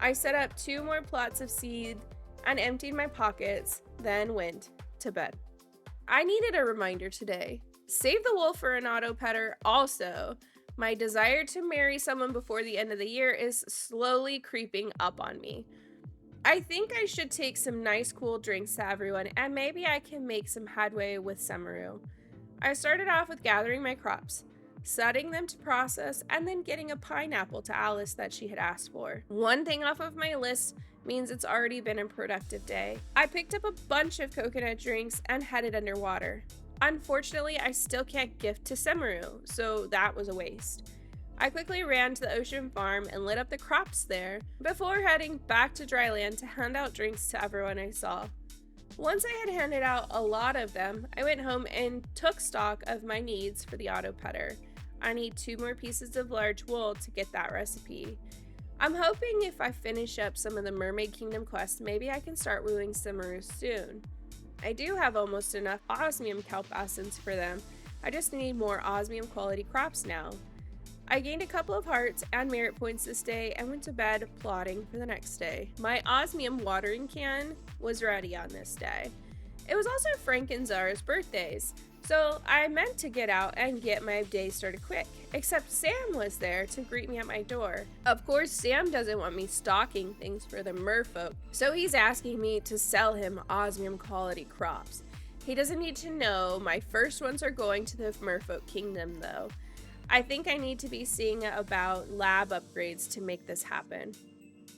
I set up 2 more plots of seed and emptied my pockets, then went to bed. I needed a reminder today. Save the wool for an auto petter also. My desire to marry someone before the end of the year is slowly creeping up on me. I think I should take some nice cool drinks to everyone, and maybe I can make some headway with Samaru. I started off with gathering my crops, setting them to process, and then getting a pineapple to Alice that she had asked for. One thing off of my list means it's already been a productive day. I picked up a bunch of coconut drinks and headed underwater. Unfortunately, I still can't gift to Samaru, so that was a waste. I quickly ran to the ocean farm and lit up the crops there before heading back to dry land to hand out drinks to everyone I saw. Once I had handed out a lot of them, I went home and took stock of my needs for the auto putter. I need 2 more pieces of large wool to get that recipe. I'm hoping if I finish up some of the Mermaid Kingdom quests, maybe I can start wooing Samaru soon. I do have almost enough osmium kelp essence for them. I just need more osmium quality crops now. I gained a couple of hearts and merit points this day and went to bed plotting for the next day. My osmium watering can was ready on this day. It was also Frank and Zara's birthdays, so I meant to get out and get my day started quick, except Sam was there to greet me at my door. Of course, Sam doesn't want me stocking things for the Merfolk, so he's asking me to sell him osmium quality crops. He doesn't need to know my first ones are going to the Merfolk Kingdom though. I think I need to be seeing about lab upgrades to make this happen.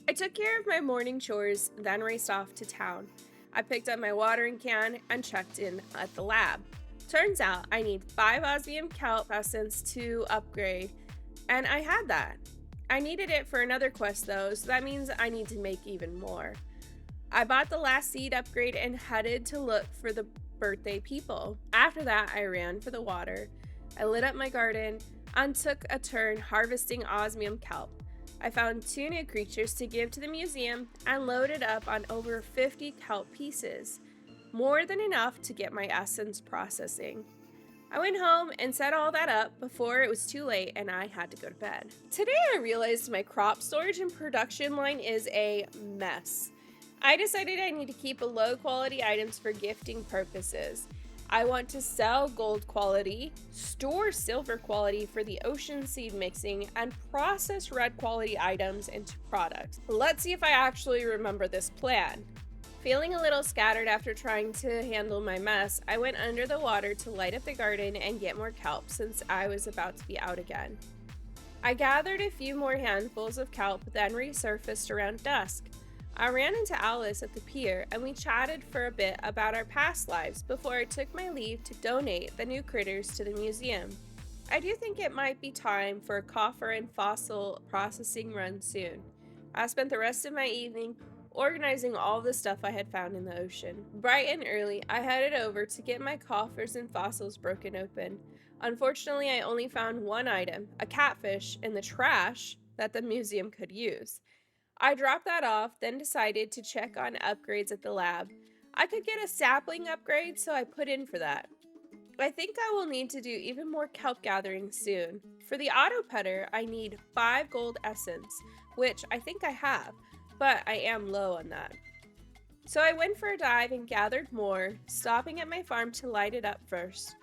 I took care of my morning chores, then raced off to town. I picked up my watering can and checked in at the lab. Turns out I need 5 osmium kelp essence to upgrade, and I had that. I needed it for another quest though, so that means I need to make even more. I bought the last seed upgrade and headed to look for the birthday people. After that, I ran for the water. I lit up my garden and took a turn harvesting osmium kelp. I found 2 new creatures to give to the museum and loaded up on over 50 kelp pieces, more than enough to get my essence processing. I went home and set all that up before it was too late and I had to go to bed. Today I realized my crop storage and production line is a mess. I decided I need to keep low quality items for gifting purposes. I want to sell gold quality, store silver quality for the ocean seed mixing, and process red quality items into products. Let's see if I actually remember this plan. Feeling a little scattered after trying to handle my mess, I went under the water to light up the garden and get more kelp since I was about to be out again. I gathered a few more handfuls of kelp, then resurfaced around dusk. I ran into Alice at the pier and we chatted for a bit about our past lives before I took my leave to donate the new critters to the museum. I do think it might be time for a coffer and fossil processing run soon. I spent the rest of my evening organizing all the stuff I had found in the ocean. Bright and early, I headed over to get my coffers and fossils broken open. Unfortunately, I only found one item, a catfish, in the trash that the museum could use. I dropped that off, then decided to check on upgrades at the lab. I could get a sapling upgrade, so I put in for that. I think I will need to do even more kelp gathering soon. For the auto putter, I need 5 gold essence, which I think I have, but I am low on that. So I went for a dive and gathered more, stopping at my farm to light it up first.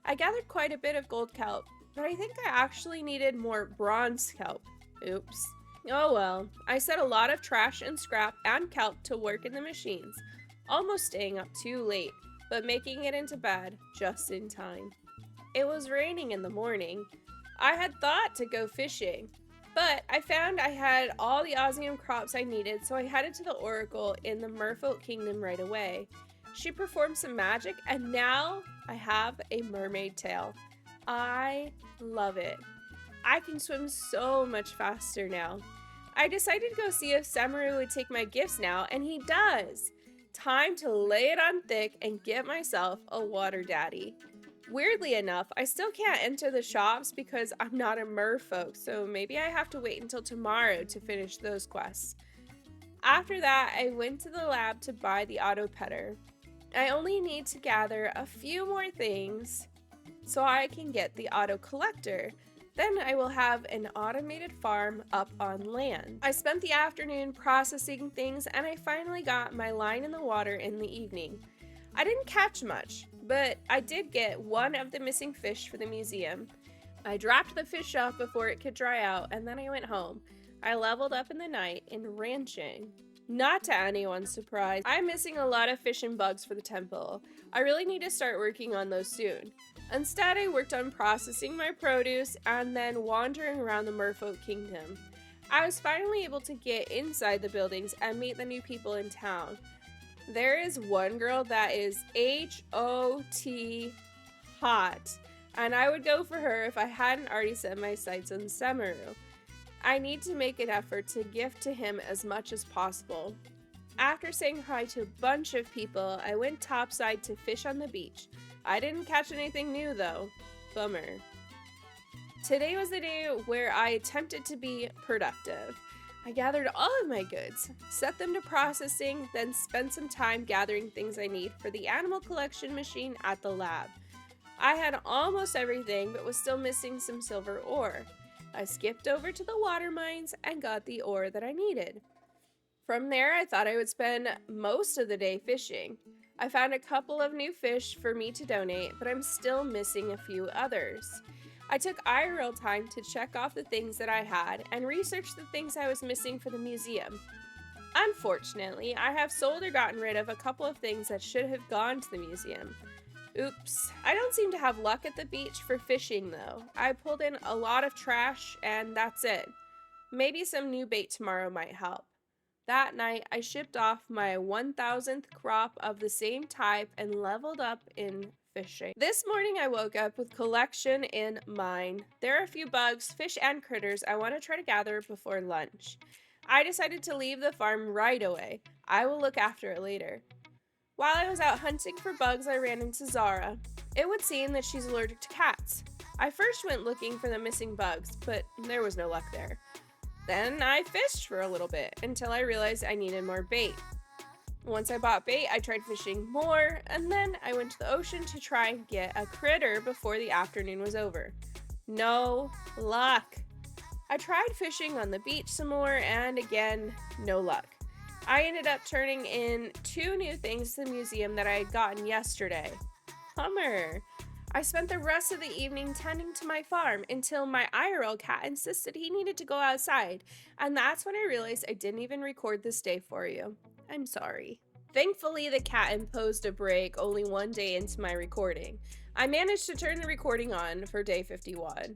I gathered quite a bit of gold kelp, but I think I actually needed more bronze kelp. Oops. Oh well, I set a lot of trash and scrap and kelp to work in the machines, almost staying up too late, but making it into bed just in time. It was raining in the morning. I had thought to go fishing, but I found I had all the osmium crops I needed, so I headed to the Oracle in the Merfolk Kingdom right away. She performed some magic, and now I have a mermaid tail. I love it. I can swim so much faster now. I decided to go see if Samaru would take my gifts now, and he does. Time to lay it on thick and get myself a water daddy. Weirdly enough, I still can't enter the shops because I'm not a merfolk, so maybe I have to wait until tomorrow to finish those quests. After that, I went to the lab to buy the auto putter. I only need to gather a few more things so I can get the auto collector. Then I will have an automated farm up on land. I spent the afternoon processing things and I finally got my line in the water in the evening. I didn't catch much, but I did get one of the missing fish for the museum. I dropped the fish off before it could dry out, and then I went home. I leveled up in the night in ranching. Not to anyone's surprise, I'm missing a lot of fish and bugs for the temple. I really need to start working on those soon. Instead, I worked on processing my produce and then wandering around the Merfolk kingdom. I was finally able to get inside the buildings and meet the new people in town. There is one girl that is H-O-T hot, and I would go for her if I hadn't already set my sights on Semaru. I need to make an effort to gift to him as much as possible. After saying hi to a bunch of people, I went topside to fish on the beach. I didn't catch anything new though. Bummer. Today was the day where I attempted to be productive. I gathered all of my goods, set them to processing, then spent some time gathering things I need for the animal collection machine at the lab. I had almost everything, but was still missing some silver ore. I skipped over to the water mines and got the ore that I needed. From there, I thought I would spend most of the day fishing. I found a couple of new fish for me to donate, but I'm still missing a few others. I took IRL time to check off the things that I had and research the things I was missing for the museum. Unfortunately, I have sold or gotten rid of a couple of things that should have gone to the museum. Oops. I don't seem to have luck at the beach for fishing though. I pulled in a lot of trash and that's it. Maybe some new bait tomorrow might help. That night, I shipped off my 1000th crop of the same type and leveled up in fishing. This morning I woke up with collection in mind. There are a few bugs, fish, and critters I want to try to gather before lunch. I decided to leave the farm right away. I will look after it later. While I was out hunting for bugs, I ran into Zara. It would seem that she's allergic to cats. I first went looking for the missing bugs, but there was no luck there. Then I fished for a little bit until I realized I needed more bait. Once I bought bait, I tried fishing more, and then I went to the ocean to try and get a critter before the afternoon was over. No luck. I tried fishing on the beach some more, and again, no luck. I ended up turning in 2 new things to the museum that I had gotten yesterday. Bummer. I spent the rest of the evening tending to my farm until my IRL cat insisted he needed to go outside, and that's when I realized I didn't even record this day for you. I'm sorry. Thankfully, the cat imposed a break only 1 day into my recording. I managed to turn the recording on for day 51.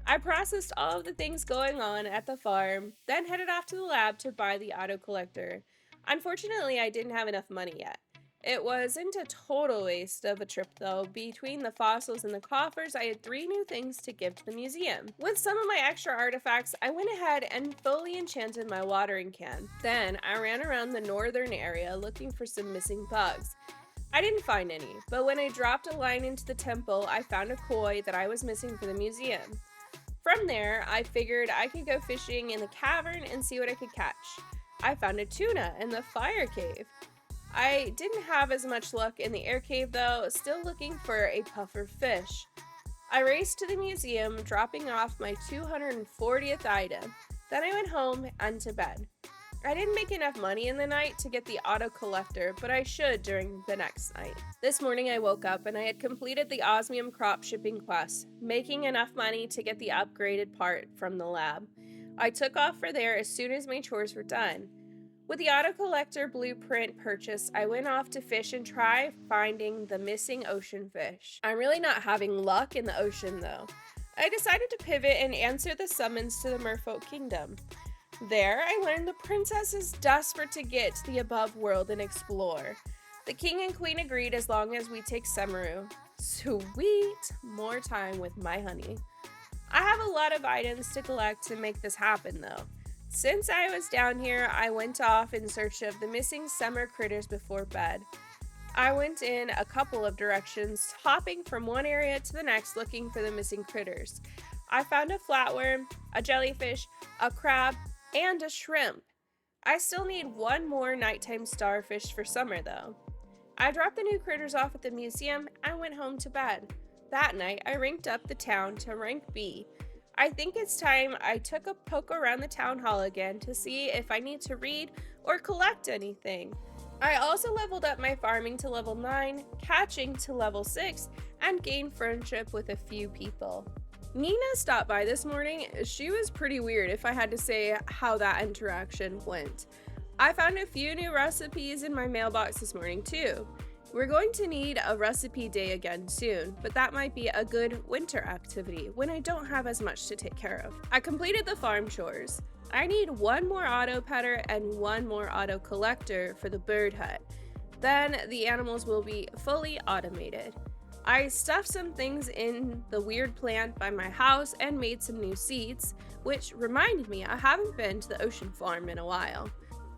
I processed all of the things going on at the farm, then headed off to the lab to buy the auto collector. Unfortunately, I didn't have enough money yet. It wasn't a total waste of a trip though. Between the fossils and the coffers, I had 3 new things to give to the museum. With some of my extra artifacts, I went ahead and fully enchanted my watering can. Then, I ran around the northern area looking for some missing bugs. I didn't find any, but when I dropped a line into the temple, I found a koi that I was missing for the museum. From there, I figured I could go fishing in the cavern and see what I could catch. I found a tuna in the fire cave. I didn't have as much luck in the air cave though, still looking for a puffer fish. I raced to the museum, dropping off my 240th item. Then I went home and to bed. I didn't make enough money in the night to get the auto collector, but I should during the next night. This morning I woke up and I had completed the osmium crop shipping quest, making enough money to get the upgraded part from the lab. I took off for there as soon as my chores were done. With the auto collector blueprint purchase, I went off to fish and try finding the missing ocean fish. I'm really not having luck in the ocean though. I decided to pivot and answer the summons to the Merfolk kingdom. There, I learned the princess is desperate to get to the above world and explore. The king and queen agreed as long as we take Semaru. Sweet! More time with my honey. I have a lot of items to collect to make this happen though. Since I was down here, I went off in search of the missing summer critters before bed. I went in a couple of directions, hopping from one area to the next looking for the missing critters. I found a flatworm, a jellyfish, a crab, and a shrimp. I still need 1 more nighttime starfish for summer though. I dropped the new critters off at the museum and went home to bed. That night, I ranked up the town to rank B. I think it's time I took a poke around the town hall again to see if I need to read or collect anything. I also leveled up my farming to level 9, catching to level 6, and gained friendship with a few people. Nina stopped by this morning. She was pretty weird, if I had to say how that interaction went. I found a few new recipes in my mailbox this morning too. We're going to need a recipe day again soon, but that might be a good winter activity when I don't have as much to take care of. I completed the farm chores. I need one more auto petter and one more auto collector for the bird hut. Then the animals will be fully automated. I stuffed some things in the weird plant by my house and made some new seeds, which reminded me I haven't been to the ocean farm in a while.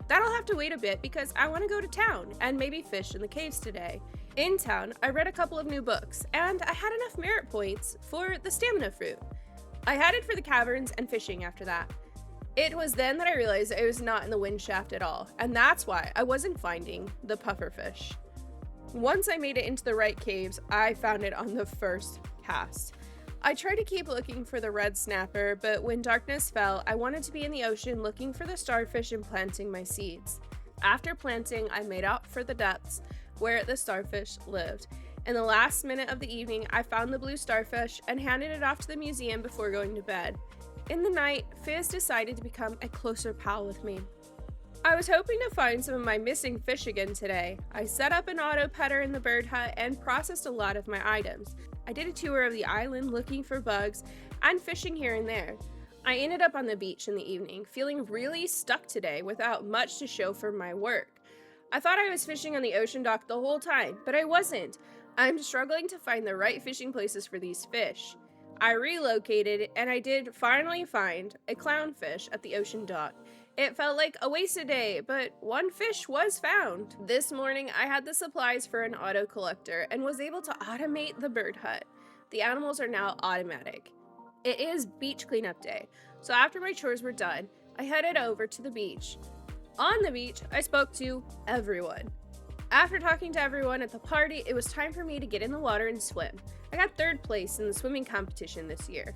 That'll have to wait a bit because I want to go to town and maybe fish in the caves today. In town, I read a couple of new books, and I had enough merit points for the stamina fruit. I headed for the caverns and fishing after that. It was then that I realized I was not in the wind shaft at all, and that's why I wasn't finding the pufferfish. Once I made it into the right caves, I found it on the first cast. I tried to keep looking for the red snapper, but when darkness fell, I wanted to be in the ocean looking for the starfish and planting my seeds. After planting, I made out for the depths where the starfish lived. In the last minute of the evening, I found the blue starfish and handed it off to the museum before going to bed. In the night, Fizz decided to become a closer pal with me. I was hoping to find some of my missing fish again today. I set up an auto petter in the bird hut and processed a lot of my items. I did a tour of the island looking for bugs and fishing here and there. I ended up on the beach in the evening, feeling really stuck today without much to show for my work. I thought I was fishing on the ocean dock the whole time, but I wasn't. I'm struggling to find the right fishing places for these fish. I relocated and I did finally find a clownfish at the ocean dock. It felt like a wasted day, but one fish was found. This morning, I had the supplies for an auto collector and was able to automate the bird hut. The animals are now automatic. It is beach cleanup day, so after my chores were done, I headed over to the beach. On the beach, I spoke to everyone. After talking to everyone at the party, it was time for me to get in the water and swim. I got third place in the swimming competition this year.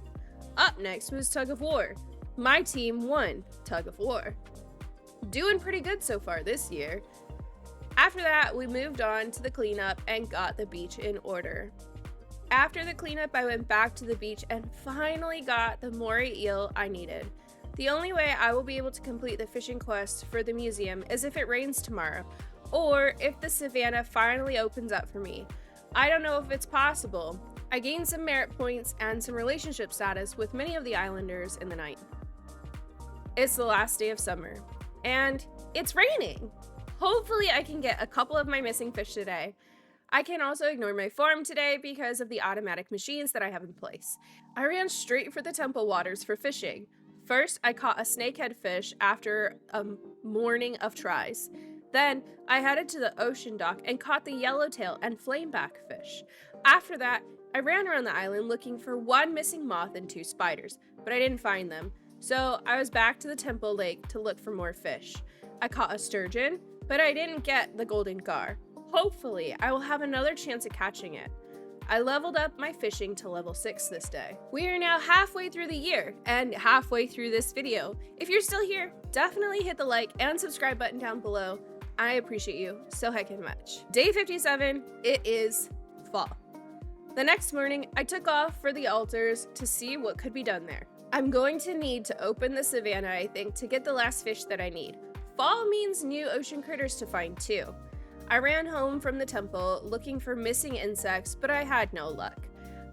Up next was tug of war. My team won tug of war. Doing pretty good so far this year. After that, we moved on to the cleanup and got the beach in order. After the cleanup, I went back to the beach and finally got the moray eel I needed. The only way I will be able to complete the fishing quest for the museum is if it rains tomorrow, or if the Savannah finally opens up for me. I don't know if it's possible. I gained some merit points and some relationship status with many of the islanders in the night. It's the last day of summer, and it's raining. Hopefully I can get a couple of my missing fish today. I can also ignore my farm today because of the automatic machines that I have in place. I ran straight for the temple waters for fishing. First, I caught a snakehead fish after a morning of tries. Then, I headed to the ocean dock and caught the yellowtail and flameback fish. After that, I ran around the island looking for one missing moth and 2 spiders, but I didn't find them. So I was back to the temple lake to look for more fish. I caught a sturgeon, but I didn't get the golden gar. Hopefully, I will have another chance at catching it. I leveled up my fishing to level 6 this day. We are now halfway through the year and halfway through this video. If you're still here, definitely hit the like and subscribe button down below. I appreciate you so heckin' much. Day 57, it is fall. The next morning, I took off for the altars to see what could be done there. I'm going to need to open the Savannah, I think, to get the last fish that I need. Fall means new ocean critters to find too. I ran home from the temple looking for missing insects, but I had no luck.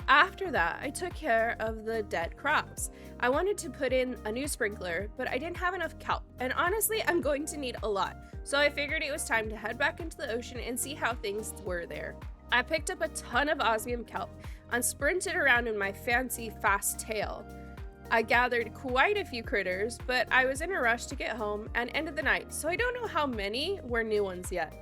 After that, I took care of the dead crops. I wanted to put in a new sprinkler, but I didn't have enough kelp, and honestly, I'm going to need a lot. So I figured it was time to head back into the ocean and see how things were there. I picked up a ton of osmium kelp and sprinted around in my fancy fast tail. I gathered quite a few critters, but I was in a rush to get home and ended the night, so I don't know how many were new ones yet.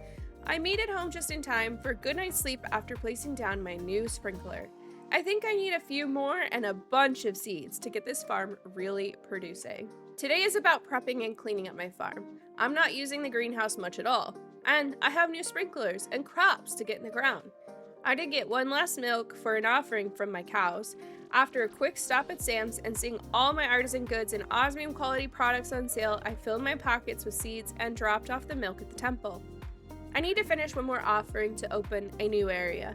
I made it home just in time for a good night's sleep after placing down my new sprinkler. I think I need a few more and a bunch of seeds to get this farm really producing. Today is about prepping and cleaning up my farm. I'm not using the greenhouse much at all, and I have new sprinklers and crops to get in the ground. I did get one last milk for an offering from my cows. After a quick stop at Sam's and seeing all my artisan goods and osmium quality products on sale, I filled my pockets with seeds and dropped off the milk at the temple. I need to finish one more offering to open a new area.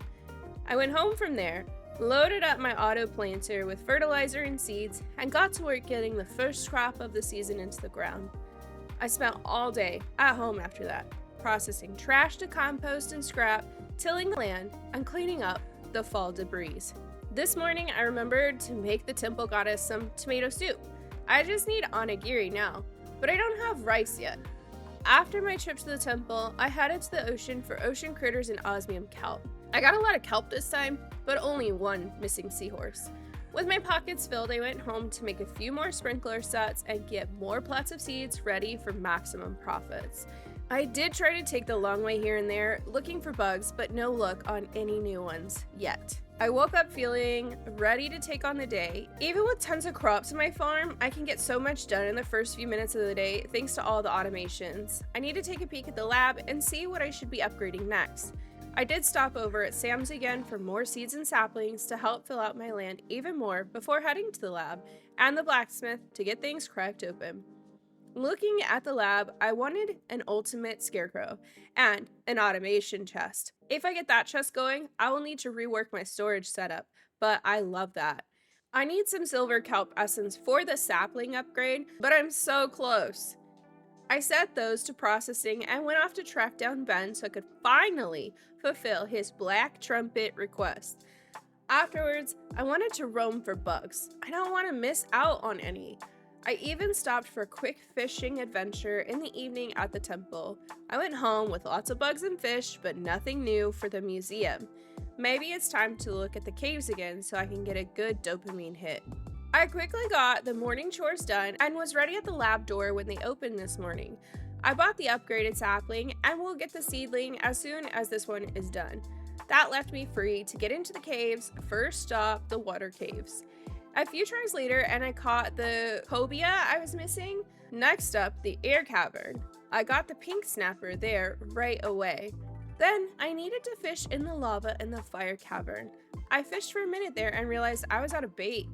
I went home from there, loaded up my auto planter with fertilizer and seeds, and got to work getting the first crop of the season into the ground. I spent all day at home after that, processing trash to compost and scrap, tilling the land, and cleaning up the fall debris. This morning, I remembered to make the temple goddess some tomato soup. I just need onigiri now, but I don't have rice yet. After my trip to the temple, I headed to the ocean for ocean critters and osmium kelp. I got a lot of kelp this time, but only one missing seahorse. With my pockets filled, I went home to make a few more sprinkler sets and get more plots of seeds ready for maximum profits. I did try to take the long way here and there, looking for bugs, but no luck on any new ones yet. I woke up feeling ready to take on the day. Even with tons of crops on my farm, I can get so much done in the first few minutes of the day thanks to all the automations. I need to take a peek at the lab and see what I should be upgrading next. I did stop over at Sam's again for more seeds and saplings to help fill out my land even more before heading to the lab and the blacksmith to get things cracked open. Looking at the lab, I wanted an ultimate scarecrow and an automation chest. If I get that chest going, I will need to rework my storage setup, but I love that. I need some silver kelp essence for the sapling upgrade, but I'm so close. I set those to processing and went off to track down Ben so I could finally fulfill his black trumpet request. Afterwards, I wanted to roam for bugs. I don't want to miss out on any. I even stopped for a quick fishing adventure in the evening at the temple. I went home with lots of bugs and fish, but nothing new for the museum. Maybe it's time to look at the caves again so I can get a good dopamine hit. I quickly got the morning chores done and was ready at the lab door when they opened this morning. I bought the upgraded sapling and will get the seedling as soon as this one is done. That left me free to get into the caves, first stop the water caves. A few tries later and I caught the cobia I was missing. Next up, the air cavern. I got the pink snapper there right away. Then I needed to fish in the lava in the fire cavern. I fished for a minute there and realized I was out of bait.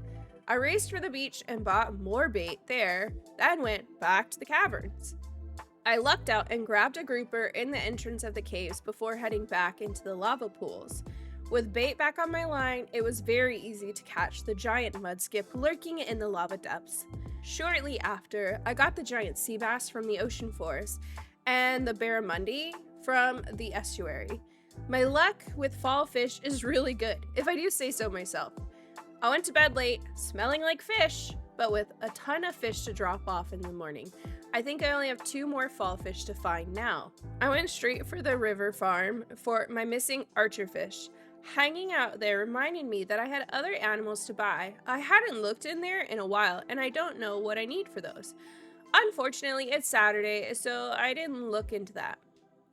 I raced for the beach and bought more bait there, then went back to the caverns. I lucked out and grabbed a grouper in the entrance of the caves before heading back into the lava pools. With bait back on my line, it was very easy to catch the giant mud skip lurking in the lava depths. Shortly after, I got the giant sea bass from the ocean forest and the barramundi from the estuary. My luck with fall fish is really good, if I do say so myself. I went to bed late, smelling like fish, but with a ton of fish to drop off in the morning. I think I only have 2 more fall fish to find now. I went straight for the river farm for my missing archerfish. Hanging out there reminded me that I had other animals to buy. I hadn't looked in there in a while, and I don't know what I need for those. Unfortunately, it's Saturday, so I didn't look into that.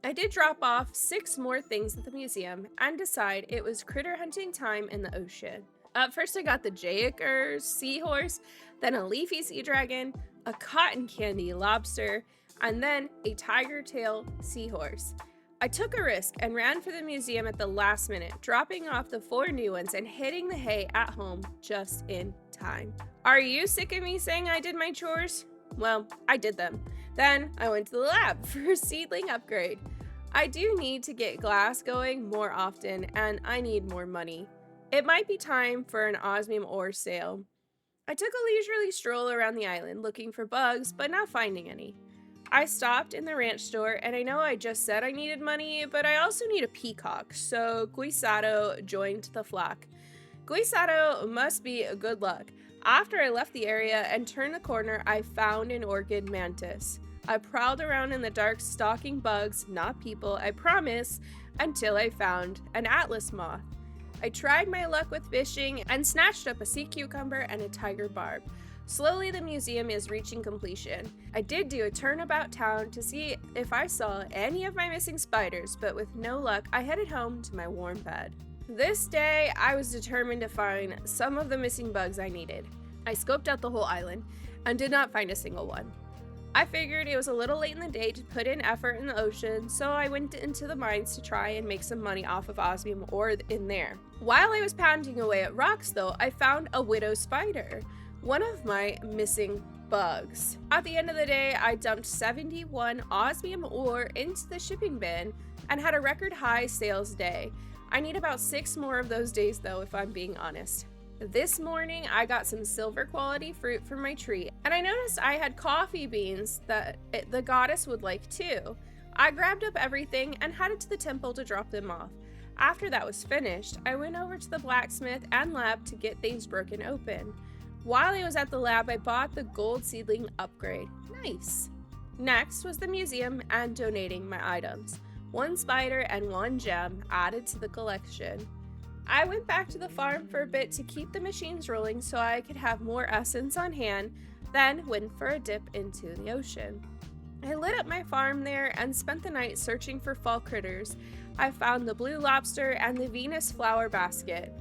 I did drop off 6 more things at the museum and decide it was critter hunting time in the ocean. Up first, I got the jaeger seahorse, then a leafy sea dragon, a cotton candy lobster, and then a tiger tail seahorse. I took a risk and ran for the museum at the last minute, dropping off the 4 new ones and hitting the hay at home just in time. Are you sick of me saying I did my chores? Well, I did them. Then I went to the lab for a seedling upgrade. I do need to get glass going more often, and I need more money. It might be time for an osmium ore sale. I took a leisurely stroll around the island looking for bugs, but not finding any. I stopped in the ranch store, and I know I just said I needed money, but I also need a peacock, so Guisado joined the flock. Guisado must be a good luck. After I left the area and turned the corner, I found an orchid mantis. I prowled around in the dark stalking bugs, not people, I promise, until I found an atlas moth. I tried my luck with fishing and snatched up a sea cucumber and a tiger barb. Slowly, the museum is reaching completion. I did do a turnabout town to see if I saw any of my missing spiders, but with no luck, I headed home to my warm bed. This day, I was determined to find some of the missing bugs I needed. I scoped out the whole island and did not find a single one. I figured it was a little late in the day to put in effort in the ocean, so I went into the mines to try and make some money off of osmium ore in there. While I was pounding away at rocks, though, I found a widow spider, one of my missing bugs. At the end of the day, I dumped 71 osmium ore into the shipping bin and had a record high sales day. I need about 6 more of those days though, if I'm being honest. This morning, I got some silver quality fruit from my tree, and I noticed I had coffee beans that the goddess would like too. I grabbed up everything and headed to the temple to drop them off. After that was finished, I went over to the blacksmith and lab to get things broken open. While I was at the lab, I bought the gold seedling upgrade. Nice. Next was the museum and donating my items. 1 spider and 1 gem added to the collection. I went back to the farm for a bit to keep the machines rolling so I could have more essence on hand, then went for a dip into the ocean. I lit up my farm there and spent the night searching for fall critters. I found the blue lobster and the Venus flower basket.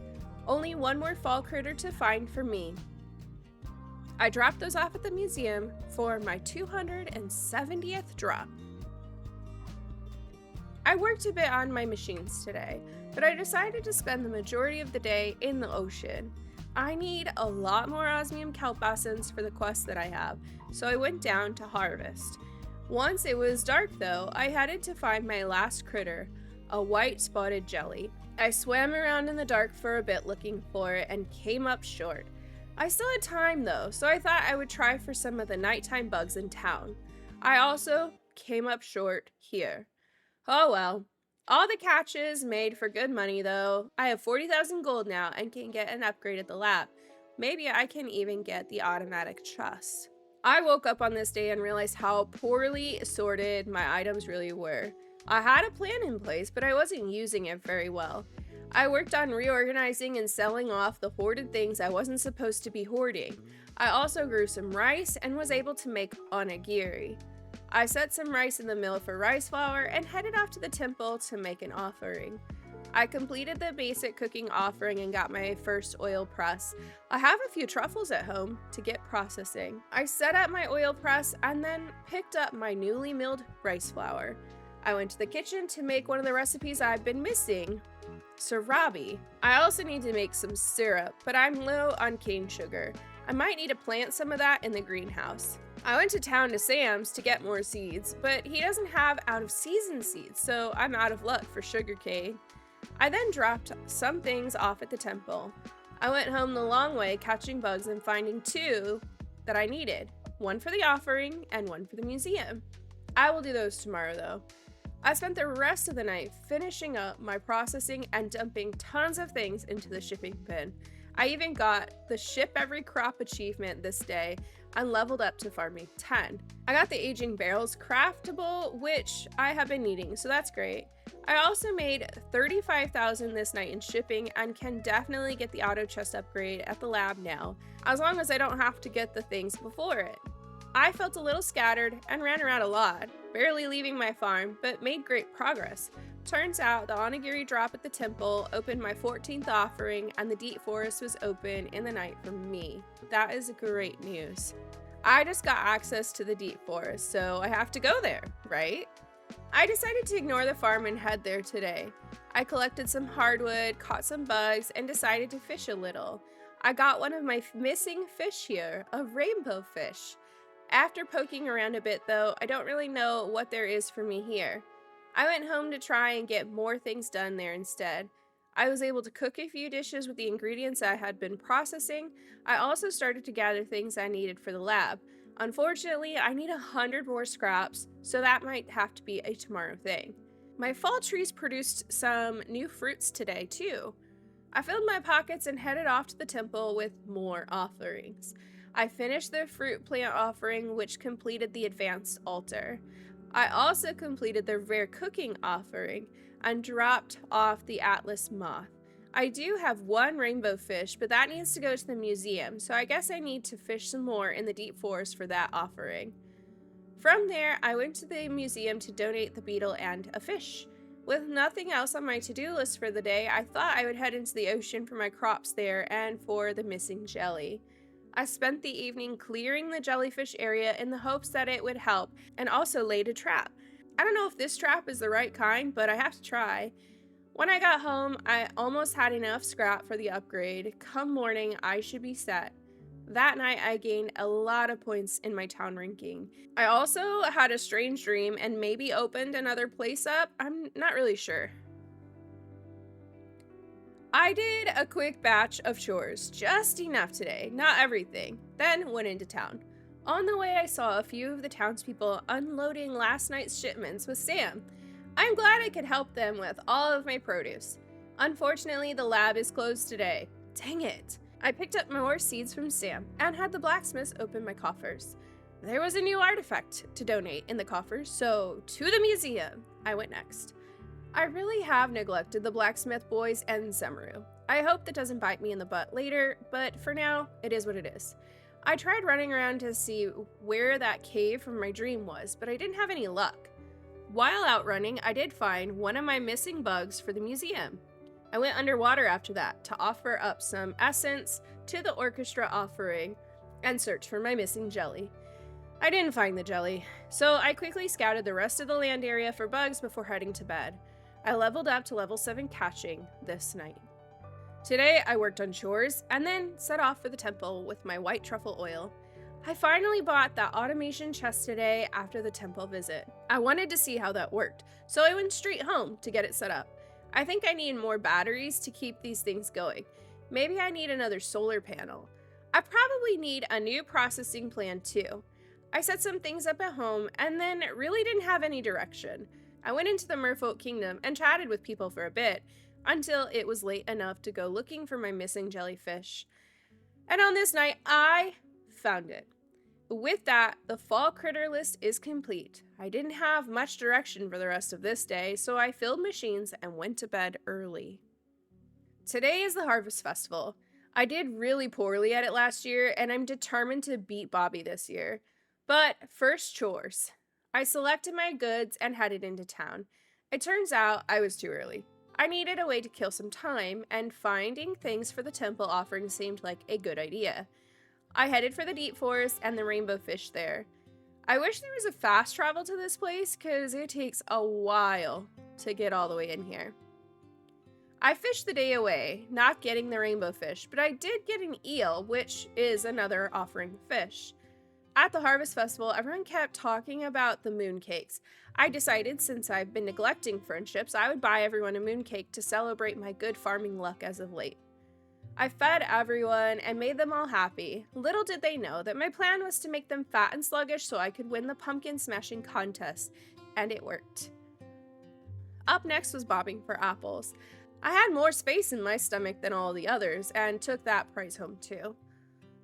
Only 1 more fall critter to find for me. I dropped those off at the museum for my 270th drop. I worked a bit on my machines today, but I decided to spend the majority of the day in the ocean. I need a lot more osmium kelp essence for the quest that I have, so I went down to harvest. Once it was dark though, I headed to find my last critter, a white spotted jelly. I swam around in the dark for a bit looking for it and came up short. I still had time though, so I thought I would try for some of the nighttime bugs in town. I also came up short here. Oh well. All the catches made for good money though. I have 40,000 gold now and can get an upgrade at the lab. Maybe I can even get the automatic chest. I woke up on this day and realized how poorly sorted my items really were. I had a plan in place, but I wasn't using it very well. I worked on reorganizing and selling off the hoarded things I wasn't supposed to be hoarding. I also grew some rice and was able to make onigiri. I set some rice in the mill for rice flour and headed off to the temple to make an offering. I completed the basic cooking offering and got my first oil press. I have a few truffles at home to get processing. I set up my oil press and then picked up my newly milled rice flour. I went to the kitchen to make one of the recipes I've been missing, sriracha. I also need to make some syrup, but I'm low on cane sugar. I might need to plant some of that in the greenhouse. I went to town to Sam's to get more seeds, but he doesn't have out of season seeds, so I'm out of luck for sugarcane. I then dropped some things off at the temple. I went home the long way catching bugs and finding 2 that I needed. 1 for the offering and 1 for the museum. I will do those tomorrow though. I spent the rest of the night finishing up my processing and dumping tons of things into the shipping bin. I even got the Ship Every Crop achievement this day and leveled up to farming 10. I got the aging barrels craftable, which I have been needing, so that's great. I also made 35,000 this night in shipping and can definitely get the auto chest upgrade at the lab now, as long as I don't have to get the things before it. I felt a little scattered and ran around a lot, barely leaving my farm, but made great progress. Turns out the onigiri drop at the temple opened my 14th offering and the deep forest was open in the night for me. That is great news. I just got access to the deep forest, so I have to go there, right? I decided to ignore the farm and head there today. I collected some hardwood, caught some bugs, and decided to fish a little. I got one of my missing fish here, a rainbow fish. After poking around a bit though, I don't really know what there is for me here. I went home to try and get more things done there instead. I was able to cook a few dishes with the ingredients I had been processing. I also started to gather things I needed for the lab. Unfortunately, I need 100 more scraps, so that might have to be a tomorrow thing. My fall trees produced some new fruits today too. I filled my pockets and headed off to the temple with more offerings. I finished the fruit plant offering, which completed the advanced altar. I also completed the rare cooking offering and dropped off the Atlas moth. I do have 1 rainbow fish, but that needs to go to the museum, so I guess I need to fish some more in the deep forest for that offering. From there, I went to the museum to donate the beetle and a fish. With nothing else on my to-do list for the day, I thought I would head into the ocean for my crops there and for the missing jelly. I spent the evening clearing the jellyfish area in the hopes that it would help, and also laid a trap. I don't know if this trap is the right kind, but I have to try. When I got home, I almost had enough scrap for the upgrade. Come morning, I should be set. That night, I gained a lot of points in my town ranking. I also had a strange dream and maybe opened another place up. I'm not really sure. I did a quick batch of chores, just enough today, not everything, then went into town. On the way, I saw a few of the townspeople unloading last night's shipments with Sam. I'm glad I could help them with all of my produce. Unfortunately, the lab is closed today. Dang it. I picked up more seeds from Sam and had the blacksmiths open my coffers. There was a new artifact to donate in the coffers, so to the museum I went next. I really have neglected the blacksmith boys and Semaru. I hope that doesn't bite me in the butt later, but for now, it is what it is. I tried running around to see where that cave from my dream was, but I didn't have any luck. While out running, I did find one of my missing bugs for the museum. I went underwater after that to offer up some essence to the orchestra offering and search for my missing jelly. I didn't find the jelly, so I quickly scouted the rest of the land area for bugs before heading to bed. I leveled up to level 7 catching this night. Today, I worked on chores and then set off for the temple with my white truffle oil. I finally bought that automation chest today after the temple visit. I wanted to see how that worked, so I went straight home to get it set up. I think I need more batteries to keep these things going. Maybe I need another solar panel. I probably need a new processing plan too. I set some things up at home and then really didn't have any direction. I went into the Merfolk kingdom and chatted with people for a bit until it was late enough to go looking for my missing jellyfish. And on this night, I found it. With that, the fall critter list is complete. I didn't have much direction for the rest of this day, so I filled machines and went to bed early. Today is the Harvest Festival. I did really poorly at it last year, and I'm determined to beat Bobby this year. But first, chores. I selected my goods and headed into town. It turns out I was too early. I needed a way to kill some time, and finding things for the temple offering seemed like a good idea. I headed for the deep forest and the rainbow fish there. I wish there was a fast travel to this place because it takes a while to get all the way in here. I fished the day away, not getting the rainbow fish, but I did get an eel, which is another offering fish. At the Harvest Festival, everyone kept talking about the mooncakes. I decided, since I've been neglecting friendships, I would buy everyone a mooncake to celebrate my good farming luck as of late. I fed everyone and made them all happy. Little did they know that my plan was to make them fat and sluggish so I could win the pumpkin smashing contest, and it worked. Up next was bobbing for apples. I had more space in my stomach than all the others and took that prize home too.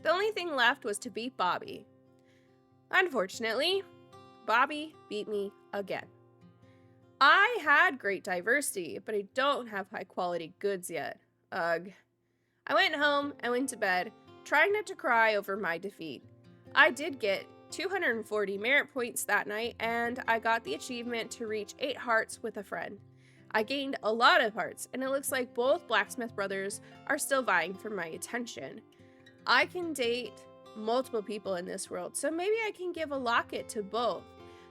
The only thing left was to beat Bobby. Unfortunately, Bobby beat me again. I had great diversity, but I don't have high quality goods yet. Ugh. I went home and went to bed, trying not to cry over my defeat. I did get 240 merit points that night, and I got the achievement to reach 8 hearts with a friend. I gained a lot of hearts, and it looks like both blacksmith brothers are still vying for my attention. I can date multiple people in this world, so maybe I can give a locket to both.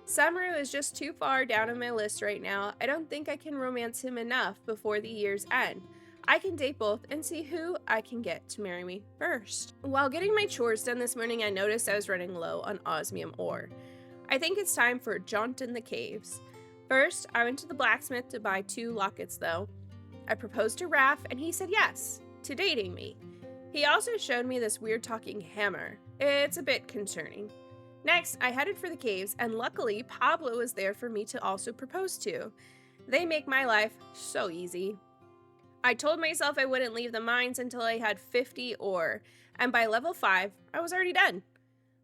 Samaru is just too far down on my list right now. I don't think I can romance him enough before the year's end. I can date both and see who I can get to marry me first. While getting my chores done this morning, I noticed I was running low on osmium ore. I think it's time for a jaunt in the caves. First, I went to the blacksmith to buy 2 lockets though. I proposed to Raph and he said yes to dating me. He also showed me this weird talking hammer. It's a bit concerning. Next, I headed for the caves and luckily Pablo was there for me to also propose to. They make my life so easy. I told myself I wouldn't leave the mines until I had 50 ore, and by level 5, I was already done.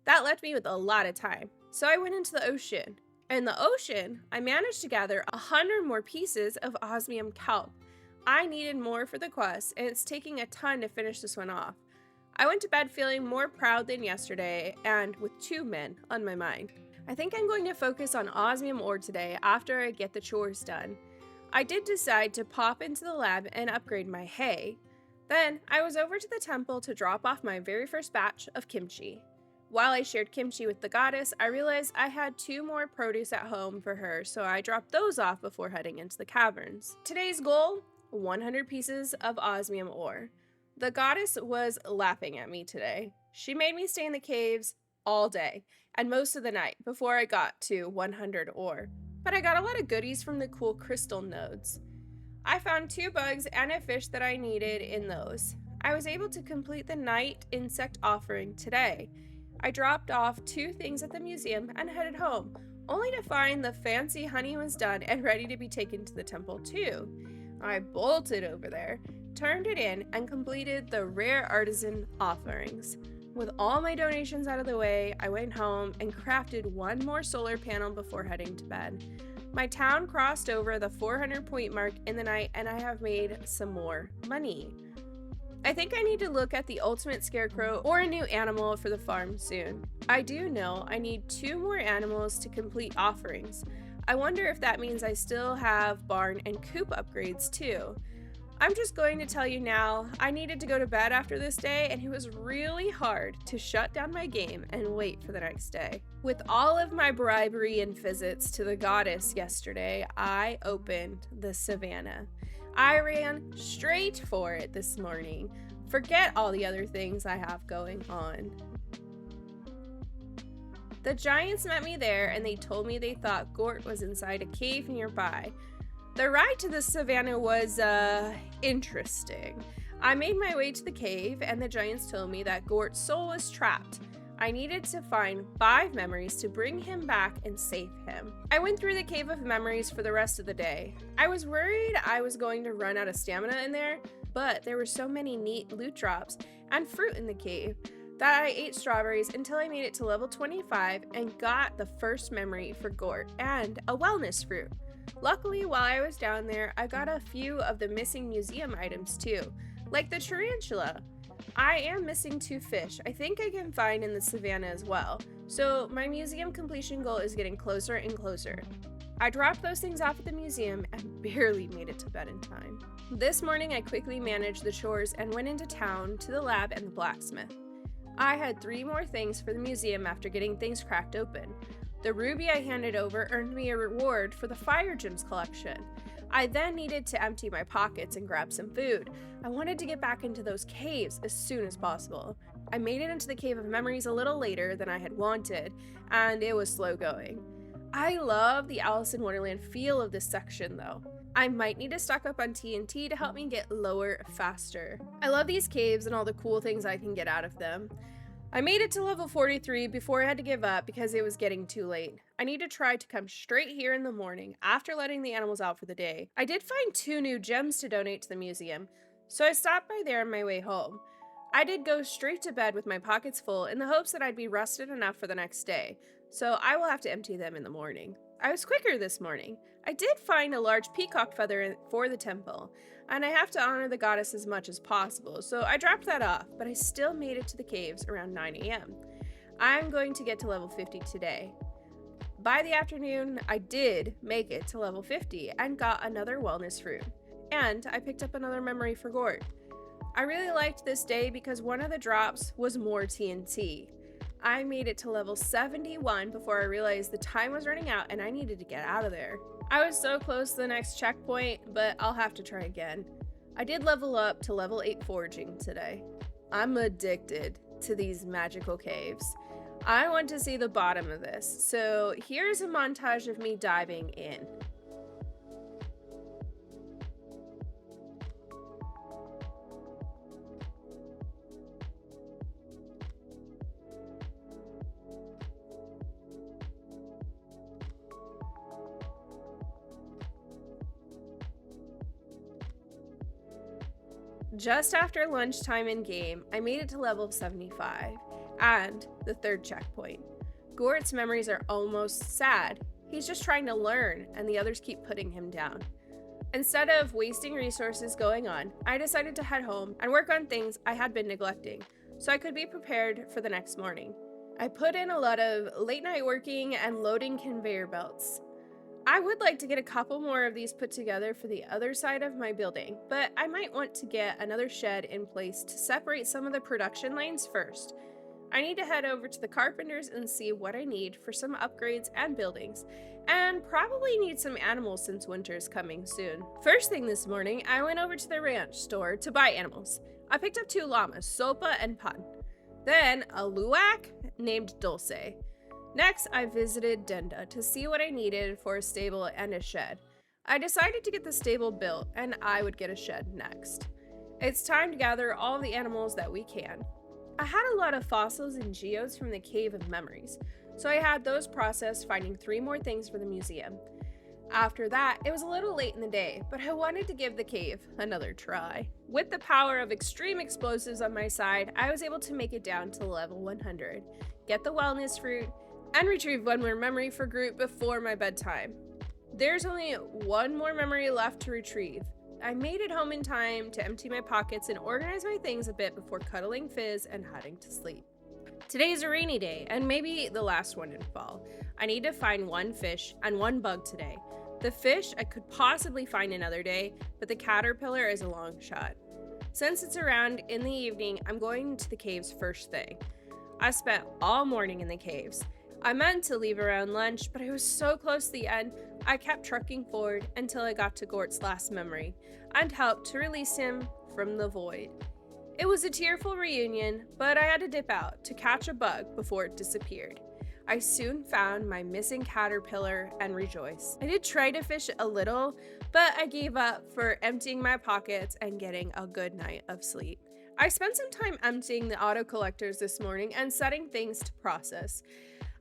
That left me with a lot of time, so I went into the ocean. In the ocean, I managed to gather 100 more pieces of osmium kelp. I needed more for the quest, and it's taking a ton to finish this one off. I went to bed feeling more proud than yesterday, and with 2 men on my mind. I think I'm going to focus on osmium ore today after I get the chores done. I did decide to pop into the lab and upgrade my hay. Then I was over to the temple to drop off my very first batch of kimchi. While I shared kimchi with the goddess, I realized I had 2 more produce at home for her, so I dropped those off before heading into the caverns. Today's goal, 100 pieces of osmium ore. The goddess was laughing at me today. She made me stay in the caves all day and most of the night before I got to 100 ore. But I got a lot of goodies from the cool crystal nodes. I found 2 bugs and a fish that I needed in those. I was able to complete the night insect offering today. I dropped off 2 things at the museum and headed home, only to find the fancy honey was done and ready to be taken to the temple too. I bolted over there, turned it in, and completed the rare artisan offerings. With all my donations out of the way, I went home and crafted 1 more solar panel before heading to bed. My town crossed over the 400-point mark in the night, and I have made some more money. I think I need to look at the ultimate scarecrow or a new animal for the farm soon. I do know I need 2 more animals to complete offerings. I wonder if that means I still have barn and coop upgrades too. I'm just going to tell you now, I needed to go to bed after this day, and it was really hard to shut down my game and wait for the next day. With all of my bribery and visits to the goddess yesterday, I opened the Savannah. I ran straight for it this morning. Forget all the other things I have going on. The giants met me there, and they told me they thought Gort was inside a cave nearby. The ride to the Savannah was, interesting. I made my way to the cave, and the giants told me that Gort's soul was trapped. I needed to find 5 memories to bring him back and save him. I went through the Cave of Memories for the rest of the day. I was worried I was going to run out of stamina in there, but there were so many neat loot drops and fruit in the cave that I ate strawberries until I made it to level 25 and got the first memory for Gort and a wellness fruit. Luckily, while I was down there, I got a few of the missing museum items too, like the tarantula. I am missing 2 fish I think I can find in the Savannah as well, so my museum completion goal is getting closer and closer. I dropped those things off at the museum and barely made it to bed in time. This morning I quickly managed the chores and went into town to the lab and the blacksmith. I had 3 more things for the museum after getting things cracked open. The ruby I handed over earned me a reward for the fire gems collection. I then needed to empty my pockets and grab some food. I wanted to get back into those caves as soon as possible. I made it into the Cave of Memories a little later than I had wanted, and it was slow going. I love the Alice in Wonderland feel of this section though. I might need to stock up on TNT to help me get lower faster. I love these caves and all the cool things I can get out of them. I made it to level 43 before I had to give up because it was getting too late. I need to try to come straight here in the morning after letting the animals out for the day. I did find 2 new gems to donate to the museum, so I stopped by there on my way home. I did go straight to bed with my pockets full in the hopes that I'd be rested enough for the next day, so I will have to empty them in the morning. I was quicker this morning. I did find a large peacock feather for the temple, and I have to honor the goddess as much as possible, so I dropped that off, but I still made it to the caves around 9 a.m. I'm going to get to level 50 today. By the afternoon, I did make it to level 50 and got another wellness fruit, and I picked up another memory for Gort. I really liked this day because one of the drops was more TNT. I made it to level 71 before I realized the time was running out and I needed to get out of there. I was so close to the next checkpoint, but I'll have to try again. I did level up to level 8 foraging today. I'm addicted to these magical caves. I want to see the bottom of this, so here's a montage of me diving in. Just after lunchtime in game, I made it to level 75, and the 3rd checkpoint. Gort's memories are almost sad. He's just trying to learn, and the others keep putting him down. Instead of wasting resources going on, I decided to head home and work on things I had been neglecting, so I could be prepared for the next morning. I put in a lot of late night working and loading conveyor belts. I would like to get a couple more of these put together for the other side of my building, but I might want to get another shed in place to separate some of the production lanes first. I need to head over to the carpenters and see what I need for some upgrades and buildings, and probably need some animals since winter is coming soon. First thing this morning, I went over to the ranch store to buy animals. I picked up 2 llamas, Sopa and Pun. Then a luwak named Dulce. Next, I visited Denda to see what I needed for a stable and a shed. I decided to get the stable built, and I would get a shed next. It's time to gather all the animals that we can. I had a lot of fossils and geodes from the Cave of Memories, so I had those processed, finding 3 more things for the museum. After that, it was a little late in the day, but I wanted to give the cave another try. With the power of extreme explosives on my side, I was able to make it down to level 100, get the wellness fruit, and retrieve 1 more memory for Groot before my bedtime. There's only 1 more memory left to retrieve. I made it home in time to empty my pockets and organize my things a bit before cuddling Fizz and heading to sleep. Today's a rainy day, and maybe the last one in fall. I need to find 1 fish and 1 bug today. The fish I could possibly find another day, but the caterpillar is a long shot. Since it's around in the evening, I'm going to the caves first thing. I spent all morning in the caves. I meant to leave around lunch, but I was so close to the end, I kept trucking forward until I got to Gort's last memory and helped to release him from the void. It was a tearful reunion, but I had to dip out to catch a bug before it disappeared. I soon found my missing caterpillar and rejoiced. I did try to fish a little, but I gave up for emptying my pockets and getting a good night of sleep. I spent some time emptying the auto collectors this morning and setting things to process.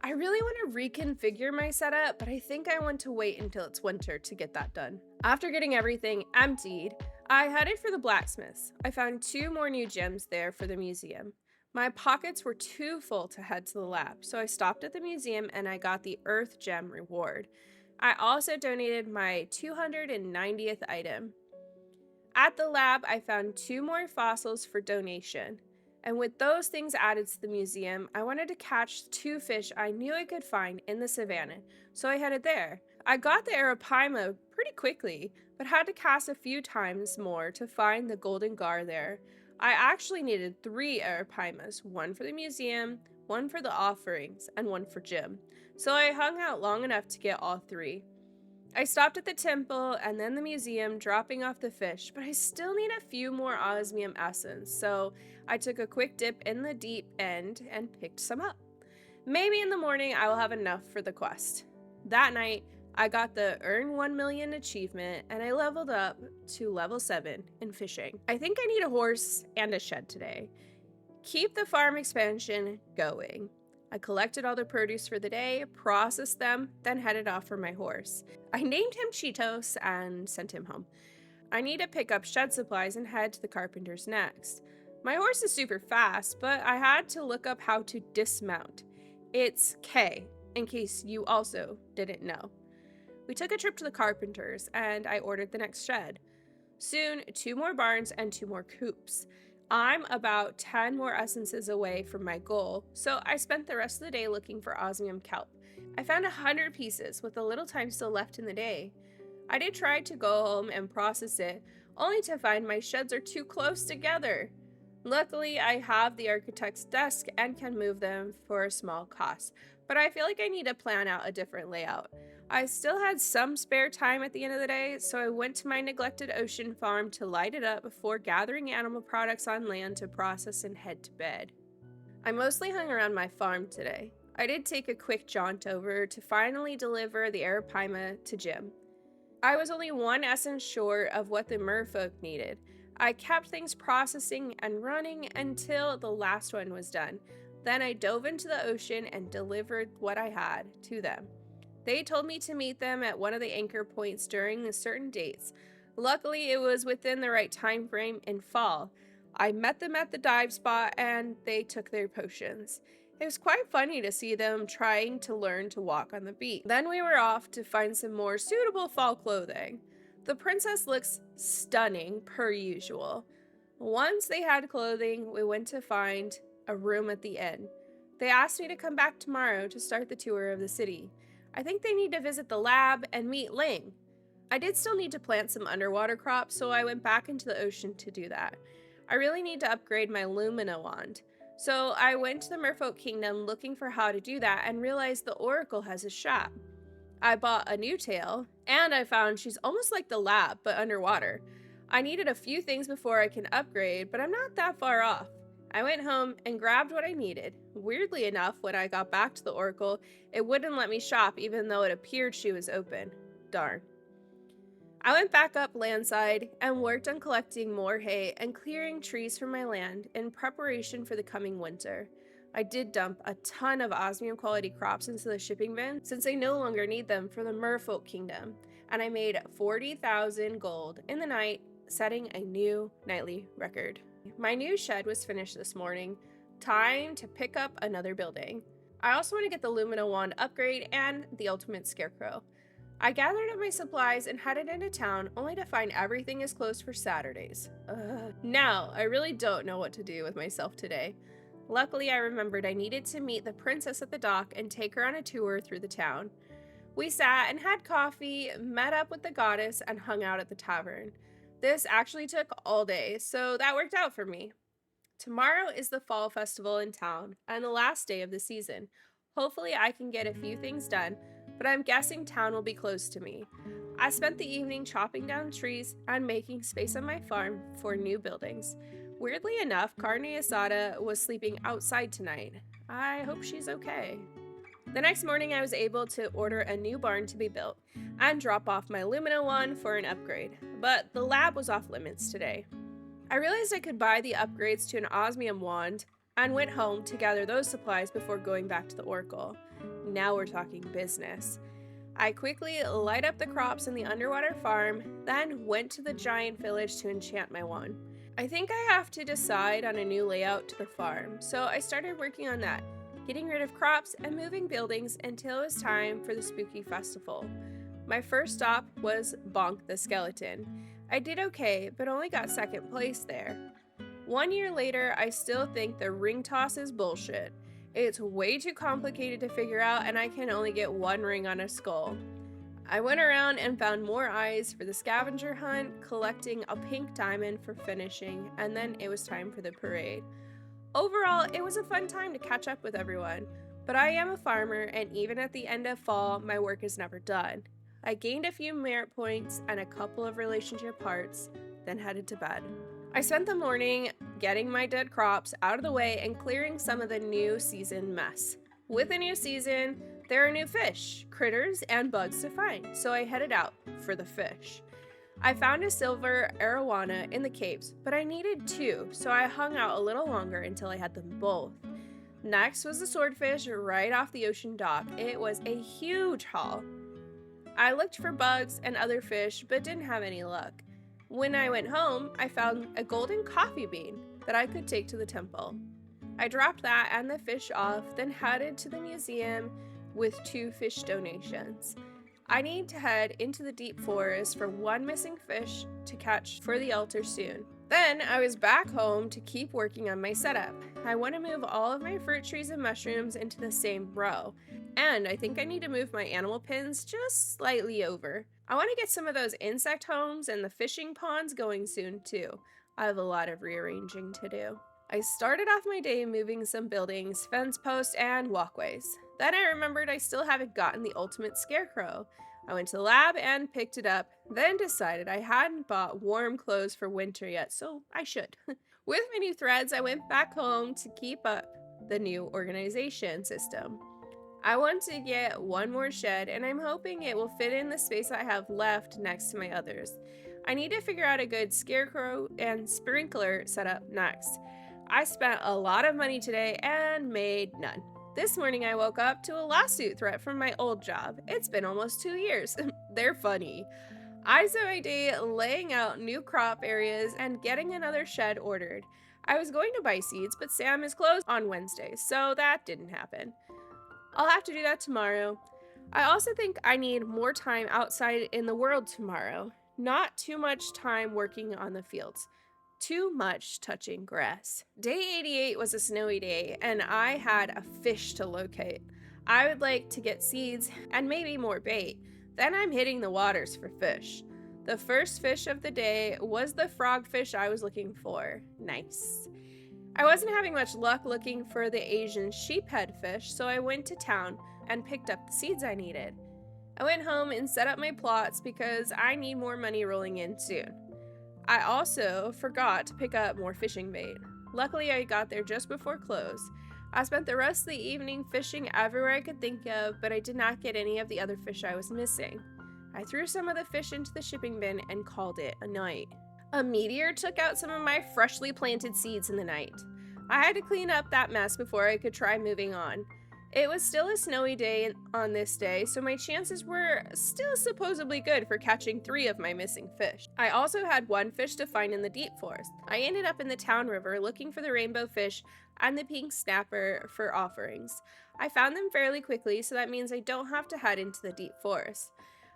I really want to reconfigure my setup, but I think I want to wait until it's winter to get that done. After getting everything emptied, I headed for the blacksmith's. I found 2 more new gems there for the museum. My pockets were too full to head to the lab, so I stopped at the museum and I got the Earth Gem reward. I also donated my 290th item. At the lab, I found 2 more fossils for donation. And with those things added to the museum, I wanted to catch 2 fish I knew I could find in the Savannah, so I headed there. I got the arapaima pretty quickly, but had to cast a few times more to find the golden gar there. I actually needed 3 arapaimas, 1 for the museum, 1 for the offerings, and 1 for Jim. So I hung out long enough to get all 3. I stopped at the temple and then the museum, dropping off the fish, but I still need a few more osmium essence, so I took a quick dip in the deep end and picked some up. Maybe in the morning I will have enough for the quest. That night, I got the Earn 1 Million achievement and I leveled up to level 7 in fishing. I think I need a horse and a shed today. Keep the farm expansion going. I collected all the produce for the day, processed them, then headed off for my horse. I named him Cheetos and sent him home. I need to pick up shed supplies and head to the carpenter's next. My horse is super fast, but I had to look up how to dismount. It's K, in case you also didn't know. We took a trip to the carpenter's and I ordered the next shed. Soon, 2 more barns and 2 more coops. I'm about 10 more essences away from my goal, so I spent the rest of the day looking for osmium kelp. I found 100 pieces with a little time still left in the day. I did try to go home and process it, only to find my sheds are too close together. Luckily, I have the architect's desk and can move them for a small cost, but I feel like I need to plan out a different layout. I still had some spare time at the end of the day, so I went to my neglected ocean farm to light it up before gathering animal products on land to process and head to bed. I mostly hung around my farm today. I did take a quick jaunt over to finally deliver the arapaima to Jim. I was only 1 essence short of what the Merfolk needed. I kept things processing and running until the last one was done. Then I dove into the ocean and delivered what I had to them. They told me to meet them at one of the anchor points during the certain dates. Luckily, it was within the right time frame in fall. I met them at the dive spot and they took their potions. It was quite funny to see them trying to learn to walk on the beach. Then we were off to find some more suitable fall clothing. The princess looks stunning per usual. Once they had clothing, we went to find a room at the inn. They asked me to come back tomorrow to start the tour of the city. I think they need to visit the lab and meet Ling. I did still need to plant some underwater crops, so I went back into the ocean to do that. I really need to upgrade my Lumina wand. So I went to the Merfolk Kingdom looking for how to do that and realized the Oracle has a shop. I bought a new tail, and I found she's almost like the lab, but underwater. I needed a few things before I can upgrade, but I'm not that far off. I went home and grabbed what I needed. Weirdly enough, when I got back to the Oracle, it wouldn't let me shop even though it appeared she was open. Darn. I went back up landside and worked on collecting more hay and clearing trees from my land in preparation for the coming winter. I did dump a ton of osmium quality crops into the shipping bin since I no longer need them for the Merfolk kingdom, and I made 40,000 gold in the night, setting a new nightly record. My new shed was finished this morning. Time to pick up another building. I also want to get the Lumina wand upgrade and the ultimate scarecrow. I gathered up my supplies and headed into town, only to find everything is closed for Saturdays. Now, I really don't know what to do with myself today. Luckily, I remembered I needed to meet the princess at the dock and take her on a tour through the town. We sat and had coffee, met up with the goddess, and hung out at the tavern. This actually took all day, so that worked out for me. Tomorrow is the fall festival in town and the last day of the season. Hopefully I can get a few things done, but I'm guessing town will be closed to me. I spent the evening chopping down trees and making space on my farm for new buildings. Weirdly enough, Carne Asada was sleeping outside tonight. I hope she's okay. The next morning I was able to order a new barn to be built and drop off my Lumina one for an upgrade, but the lab was off limits today. I realized I could buy the upgrades to an osmium wand and went home to gather those supplies before going back to the Oracle. Now we're talking business. I quickly light up the crops in the underwater farm, then went to the giant village to enchant my wand. I think I have to decide on a new layout to the farm, so I started working on that, getting rid of crops and moving buildings until it was time for the spooky festival. My first stop was Bonk the Skeleton. I did okay, but only got second place there. 1 year later, I still think the ring toss is bullshit. It's way too complicated to figure out, and I can only get one ring on a skull. I went around and found more eyes for the scavenger hunt, collecting a pink diamond for finishing, and then it was time for the parade. Overall, it was a fun time to catch up with everyone, but I am a farmer, and even at the end of fall, my work is never done. I gained a few merit points and a couple of relationship hearts, then headed to bed. I spent the morning getting my dead crops out of the way and clearing some of the new season mess. With the new season, there are new fish, critters, and bugs to find, so I headed out for the fish. I found a silver arowana in the caves, but I needed 2, so I hung out a little longer until I had them both. Next was the swordfish right off the ocean dock. It was a huge haul. I looked for bugs and other fish, but didn't have any luck. When I went home, I found a golden coffee bean that I could take to the temple. I dropped that and the fish off, then headed to the museum with 2 fish donations. I need to head into the deep forest for 1 missing fish to catch for the altar soon. Then I was back home to keep working on my setup. I want to move all of my fruit trees and mushrooms into the same row, and I think I need to move my animal pens just slightly over. I want to get some of those insect homes and the fishing ponds going soon too. I have a lot of rearranging to do. I started off my day moving some buildings, fence posts, and walkways. Then I remembered I still haven't gotten the ultimate scarecrow. I went to the lab and picked it up, then decided I hadn't bought warm clothes for winter yet, so I should. With my new threads, I went back home to keep up the new organization system. I want to get 1 more shed, and I'm hoping it will fit in the space I have left next to my others. I need to figure out a good scarecrow and sprinkler setup next. I spent a lot of money today and made none. This morning I woke up to a lawsuit threat from my old job. It's been almost 2 years. They're funny. I spent my day laying out new crop areas and getting another shed ordered. I was going to buy seeds, but Sam is closed on Wednesday, so that didn't happen. I'll have to do that tomorrow. I also think I need more time outside in the world tomorrow. Not too much time working on the fields. Too much touching grass. Day 88 was a snowy day, and I had a fish to locate. I would like to get seeds and maybe more bait. Then I'm hitting the waters for fish. The first fish of the day was the frogfish I was looking for. Nice. I wasn't having much luck looking for the Asian sheephead fish, so I went to town and picked up the seeds I needed. I went home and set up my plots because I need more money rolling in soon. I also forgot to pick up more fishing bait. Luckily, I got there just before close. I spent the rest of the evening fishing everywhere I could think of, but I did not get any of the other fish I was missing. I threw some of the fish into the shipping bin and called it a night. A meteor took out some of my freshly planted seeds in the night. I had to clean up that mess before I could try moving on. It was still a snowy day on this day, so my chances were still supposedly good for catching 3 of my missing fish. I also had 1 fish to find in the deep forest. I ended up in the town river looking for the rainbow fish and the pink snapper for offerings. I found them fairly quickly, so that means I don't have to head into the deep forest.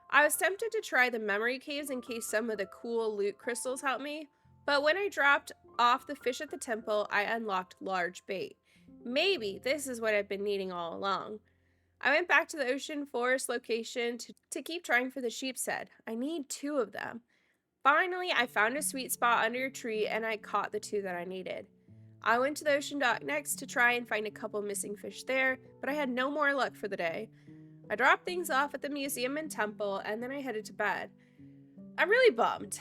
I was tempted to try the memory caves in case some of the cool loot crystals helped me, but when I dropped off the fish at the temple, I unlocked large bait. Maybe this is what I've been needing all along. I went back to the ocean forest location to keep trying for the sheep's head. I need 2 of them. Finally, I found a sweet spot under a tree and I caught the 2 that I needed. I went to the ocean dock next to try and find a couple missing fish there, but I had no more luck for the day. I dropped things off at the museum and temple and then I headed to bed. I'm really bummed.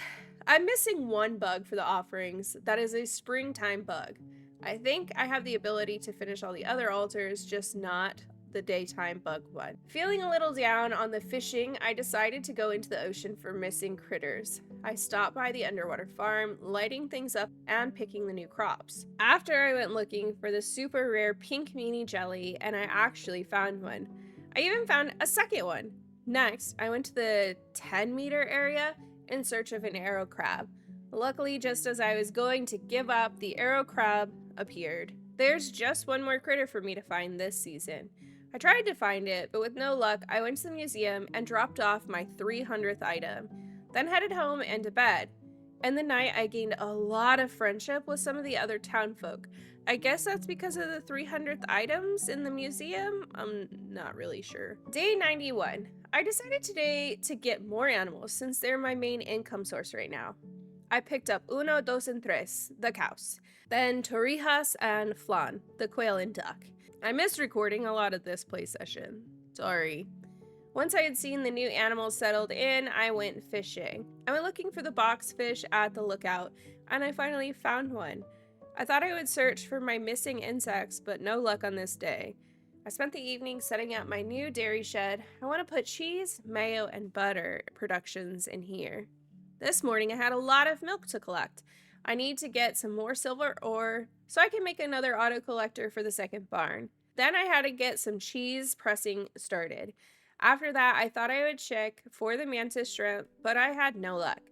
I'm missing 1 bug for the offerings. That is a springtime bug. I think I have the ability to finish all the other altars, just not the daytime bug one. Feeling a little down on the fishing, I decided to go into the ocean for missing critters. I stopped by the underwater farm, lighting things up and picking the new crops. After I went looking for the super rare pink meanie jelly, and I actually found one. I even found a second one. Next, I went to the 10-meter area in search of an arrow crab. Luckily, just as I was going to give up, the arrow crab appeared. There's just 1 more critter for me to find this season. I tried to find it, but with no luck, I went to the museum and dropped off my 300th item, then headed home and to bed. In the night, I gained a lot of friendship with some of the other townfolk. I guess that's because of the 300th items in the museum? I'm not really sure. Day 91. I decided today to get more animals since they're my main income source right now. I picked up uno, dos, and tres, the cows, then torrijas and flan, the quail and duck. I missed recording a lot of this play session. Sorry. Once I had seen the new animals settled in, I went fishing. I went looking for the boxfish at the lookout, and I finally found one. I thought I would search for my missing insects, but no luck on this day. I spent the evening setting up my new dairy shed. I want to put cheese, mayo, and butter productions in here. This morning I had a lot of milk to collect. I need to get some more silver ore so I can make another auto collector for the second barn. Then I had to get some cheese pressing started. After that, I thought I would check for the mantis shrimp, but I had no luck.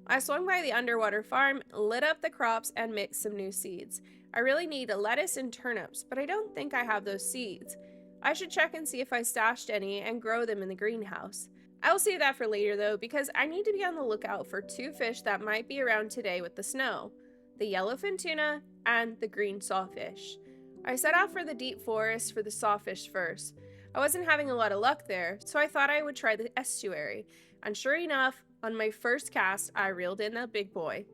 I swung by the underwater farm, lit up the crops, and mixed some new seeds. I really need lettuce and turnips, but I don't think I have those seeds. I should check and see if I stashed any and grow them in the greenhouse. I'll save that for later though, because I need to be on the lookout for 2 fish that might be around today with the snow. The yellowfin tuna and the green sawfish. I set off for the deep forest for the sawfish first. I wasn't having a lot of luck there, so I thought I would try the estuary. And sure enough, on my first cast, I reeled in a big boy.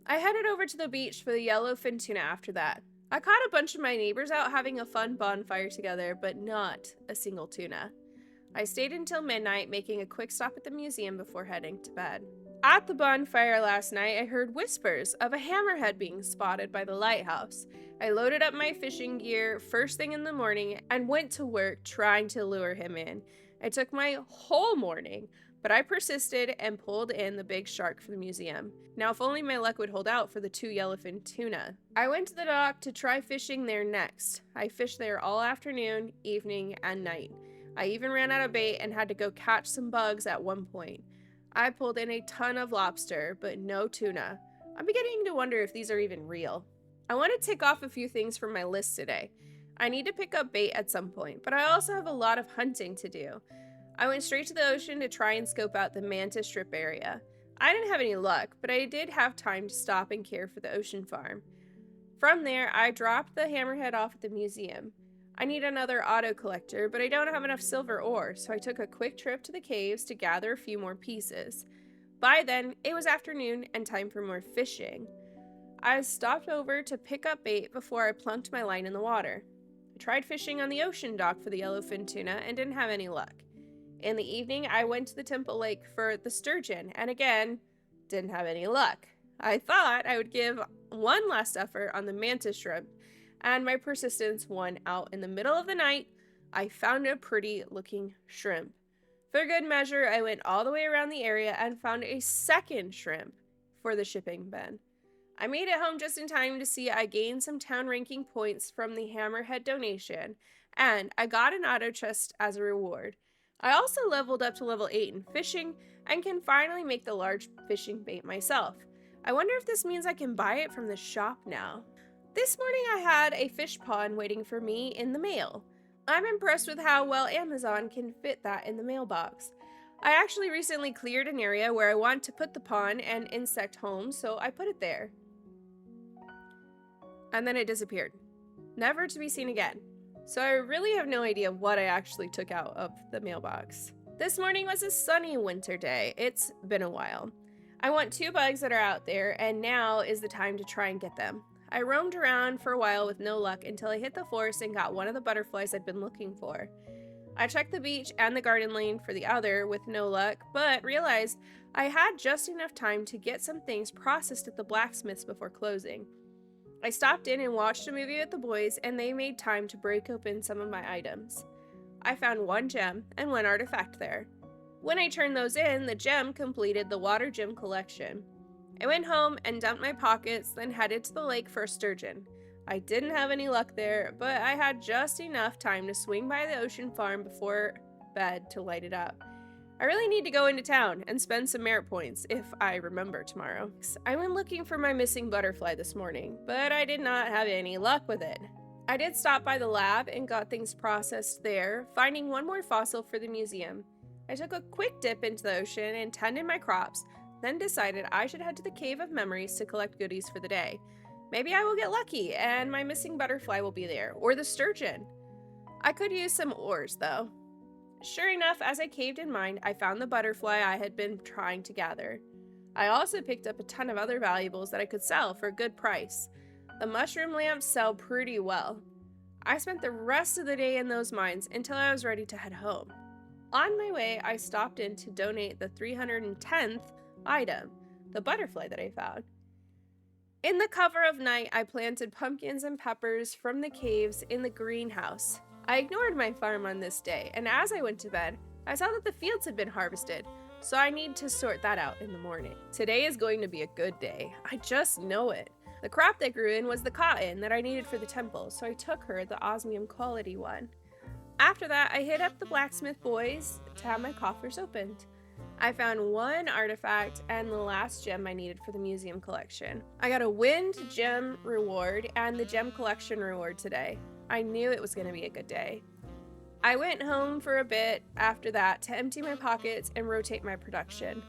I headed over to the beach for the yellowfin tuna after that. I caught a bunch of my neighbors out having a fun bonfire together, but not a single tuna. I stayed until midnight, making a quick stop at the museum before heading to bed. At the bonfire last night, I heard whispers of a hammerhead being spotted by the lighthouse. I loaded up my fishing gear first thing in the morning and went to work trying to lure him in. It took my whole morning, but I persisted and pulled in the big shark for the museum. Now, if only my luck would hold out for the 2 yellowfin tuna. I went to the dock to try fishing there next. I fished there all afternoon, evening, and night. I even ran out of bait and had to go catch some bugs at one point. I pulled in a ton of lobster, but no tuna. I'm beginning to wonder if these are even real. I want to tick off a few things from my list today. I need to pick up bait at some point, but I also have a lot of hunting to do. I went straight to the ocean to try and scope out the mantis strip area. I didn't have any luck, but I did have time to stop and care for the ocean farm. From there, I dropped the hammerhead off at the museum. I need another auto collector, but I don't have enough silver ore, so I took a quick trip to the caves to gather a few more pieces. By then, it was afternoon and time for more fishing. I stopped over to pick up bait before I plunked my line in the water. I tried fishing on the ocean dock for the yellowfin tuna and didn't have any luck. In the evening, I went to the Temple Lake for the sturgeon, and again, didn't have any luck. I thought I would give one last effort on the mantis shrimp, and my persistence won out in the middle of the night I found a pretty looking shrimp. For good measure, I went all the way around the area and found a second shrimp for the shipping bin. I made it home just in time to see I gained some town ranking points from the Hammerhead donation, and I got an auto chest as a reward. I also leveled up to level 8 in fishing and can finally make the large fishing bait myself. I wonder if this means I can buy it from the shop now. This morning I had a fish pond waiting for me in the mail. I'm impressed with how well Amazon can fit that in the mailbox. I actually recently cleared an area where I want to put the pond and insect home, so I put it there. And then it disappeared, never to be seen again. So I really have no idea what I actually took out of the mailbox. This morning was a sunny winter day. It's been a while. I want 2 bugs that are out there, and now is the time to try and get them. I roamed around for a while with no luck until I hit the forest and got one of the butterflies I'd been looking for. I checked the beach and the garden lane for the other with no luck, but realized I had just enough time to get some things processed at the blacksmith's before closing. I stopped in and watched a movie with the boys, and they made time to break open some of my items. I found 1 gem and 1 artifact there. When I turned those in, the gem completed the water gem collection. I went home and dumped my pockets, then headed to the lake for a sturgeon. I didn't have any luck there, but I had just enough time to swing by the ocean farm before bed to light it up. I really need to go into town and spend some merit points if I remember tomorrow. I went looking for my missing butterfly this morning, but I did not have any luck with it. I did stop by the lab and got things processed there, finding 1 more fossil for the museum. I took a quick dip into the ocean and tended my crops, then decided I should head to the Cave of Memories to collect goodies for the day. Maybe I will get lucky and my missing butterfly will be there, or the sturgeon. I could use some ores though. Sure enough, as I caved in mind, I found the butterfly I had been trying to gather. I also picked up a ton of other valuables that I could sell for a good price. The mushroom lamps sell pretty well. I spent the rest of the day in those mines until I was ready to head home. On my way, I stopped in to donate the 310th item, the butterfly that I found. In the cover of night, I planted pumpkins and peppers from the caves in the greenhouse. I ignored my farm on this day, and as I went to bed, I saw that the fields had been harvested, so I need to sort that out in the morning. Today is going to be a good day. I just know it. The crop that grew in was the cotton that I needed for the temple, so I took her the osmium quality one. After that, I hit up the blacksmith boys to have my coffers opened. I found 1 artifact and the last gem I needed for the museum collection. I got a wind gem reward and the gem collection reward today. I knew it was going to be a good day. I went home for a bit after that to empty my pockets and rotate my production.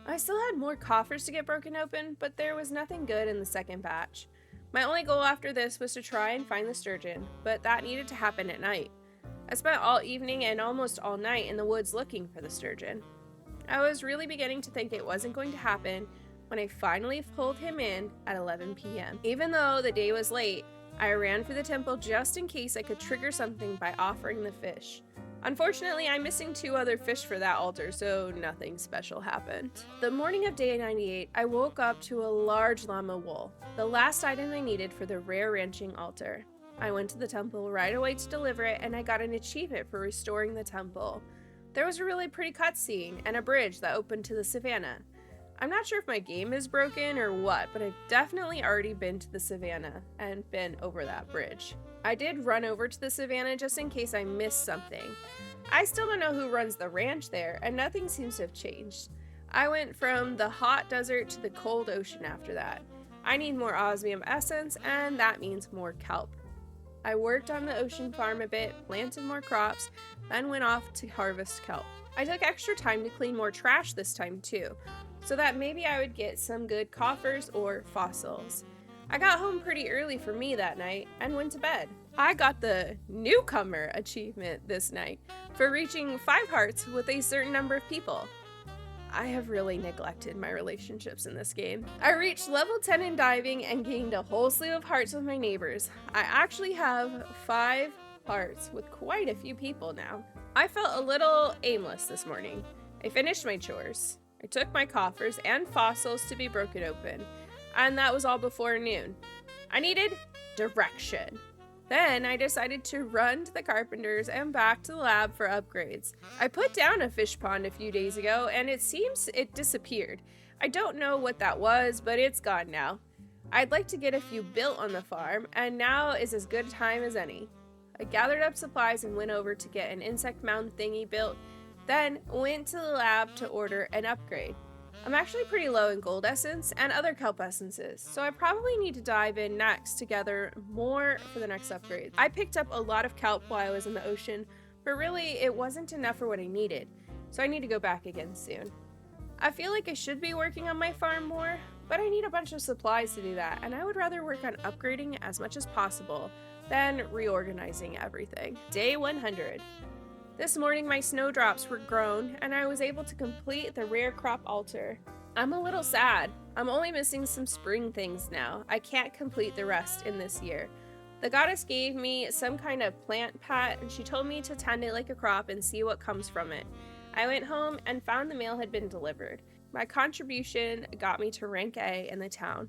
I still had more coffers to get broken open, but there was nothing good in the second batch. My only goal after this was to try and find the sturgeon, but that needed to happen at night. I spent all evening and almost all night in the woods looking for the sturgeon. I was really beginning to think it wasn't going to happen when I finally pulled him in at 11 p.m. Even though the day was late, I ran for the temple just in case I could trigger something by offering the fish. Unfortunately, I'm missing 2 other fish for that altar, so nothing special happened. The morning of day 98, I woke up to a large llama wool, the last item I needed for the rare ranching altar. I went to the temple right away to deliver it, and I got an achievement for restoring the temple. There was a really pretty cutscene and a bridge that opened to the Savannah. I'm not sure if my game is broken or what, but I've definitely already been to the Savannah and been over that bridge. I did run over to the Savannah just in case I missed something. I still don't know who runs the ranch there, and nothing seems to have changed. I went from the hot desert to the cold ocean after that. I need more osmium essence, and that means more kelp. I worked on the ocean farm a bit, planted more crops, then went off to harvest kelp. I took extra time to clean more trash this time too, so that maybe I would get some good coffers or fossils. I got home pretty early for me that night and went to bed. I got the newcomer achievement this night for reaching 5 hearts with a certain number of people. I have really neglected my relationships in this game. I reached level 10 in diving and gained a whole slew of hearts with my neighbors. I actually have 5 hearts with quite a few people now. I felt a little aimless this morning. I finished my chores. I took my coffers and fossils to be broken open, and that was all before noon. I needed direction. Then I decided to run to the carpenters and back to the lab for upgrades. I put down a fish pond a few days ago and it seems it disappeared. I don't know what that was, but it's gone now. I'd like to get a few built on the farm, and now is as good a time as any. I gathered up supplies and went over to get an insect mound thingy built, then went to the lab to order an upgrade. I'm actually pretty low in gold essence and other kelp essences, so I probably need to dive in next to gather more for the next upgrade. I picked up a lot of kelp while I was in the ocean, but really it wasn't enough for what I needed, so I need to go back again soon. I feel like I should be working on my farm more, but I need a bunch of supplies to do that, and I would rather work on upgrading as much as possible than reorganizing everything. Day 100. This morning my snowdrops were grown and I was able to complete the rare crop altar. I'm a little sad. I'm only missing some spring things now. I can't complete the rest in this year. The goddess gave me some kind of plant pat and she told me to tend it like a crop and see what comes from it. I went home and found the mail had been delivered. My contribution got me to rank A in the town.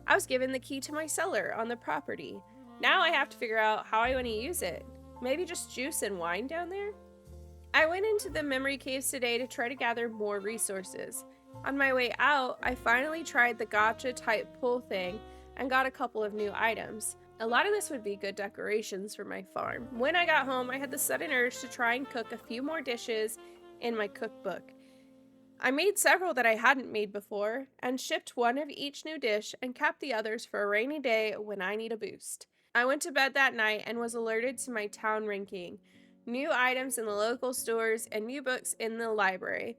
I was given the key to my cellar on the property. Now I have to figure out how I want to use it. Maybe just juice and wine down there? I went into the memory caves today to try to gather more resources. On my way out, I finally tried the gacha type pull thing and got a couple of new items. A lot of this would be good decorations for my farm. When I got home, I had the sudden urge to try and cook a few more dishes in my cookbook. I made several that I hadn't made before and shipped one of each new dish and kept the others for a rainy day when I need a boost. I went to bed that night and was alerted to my town ranking. New items in the local stores, and new books in the library.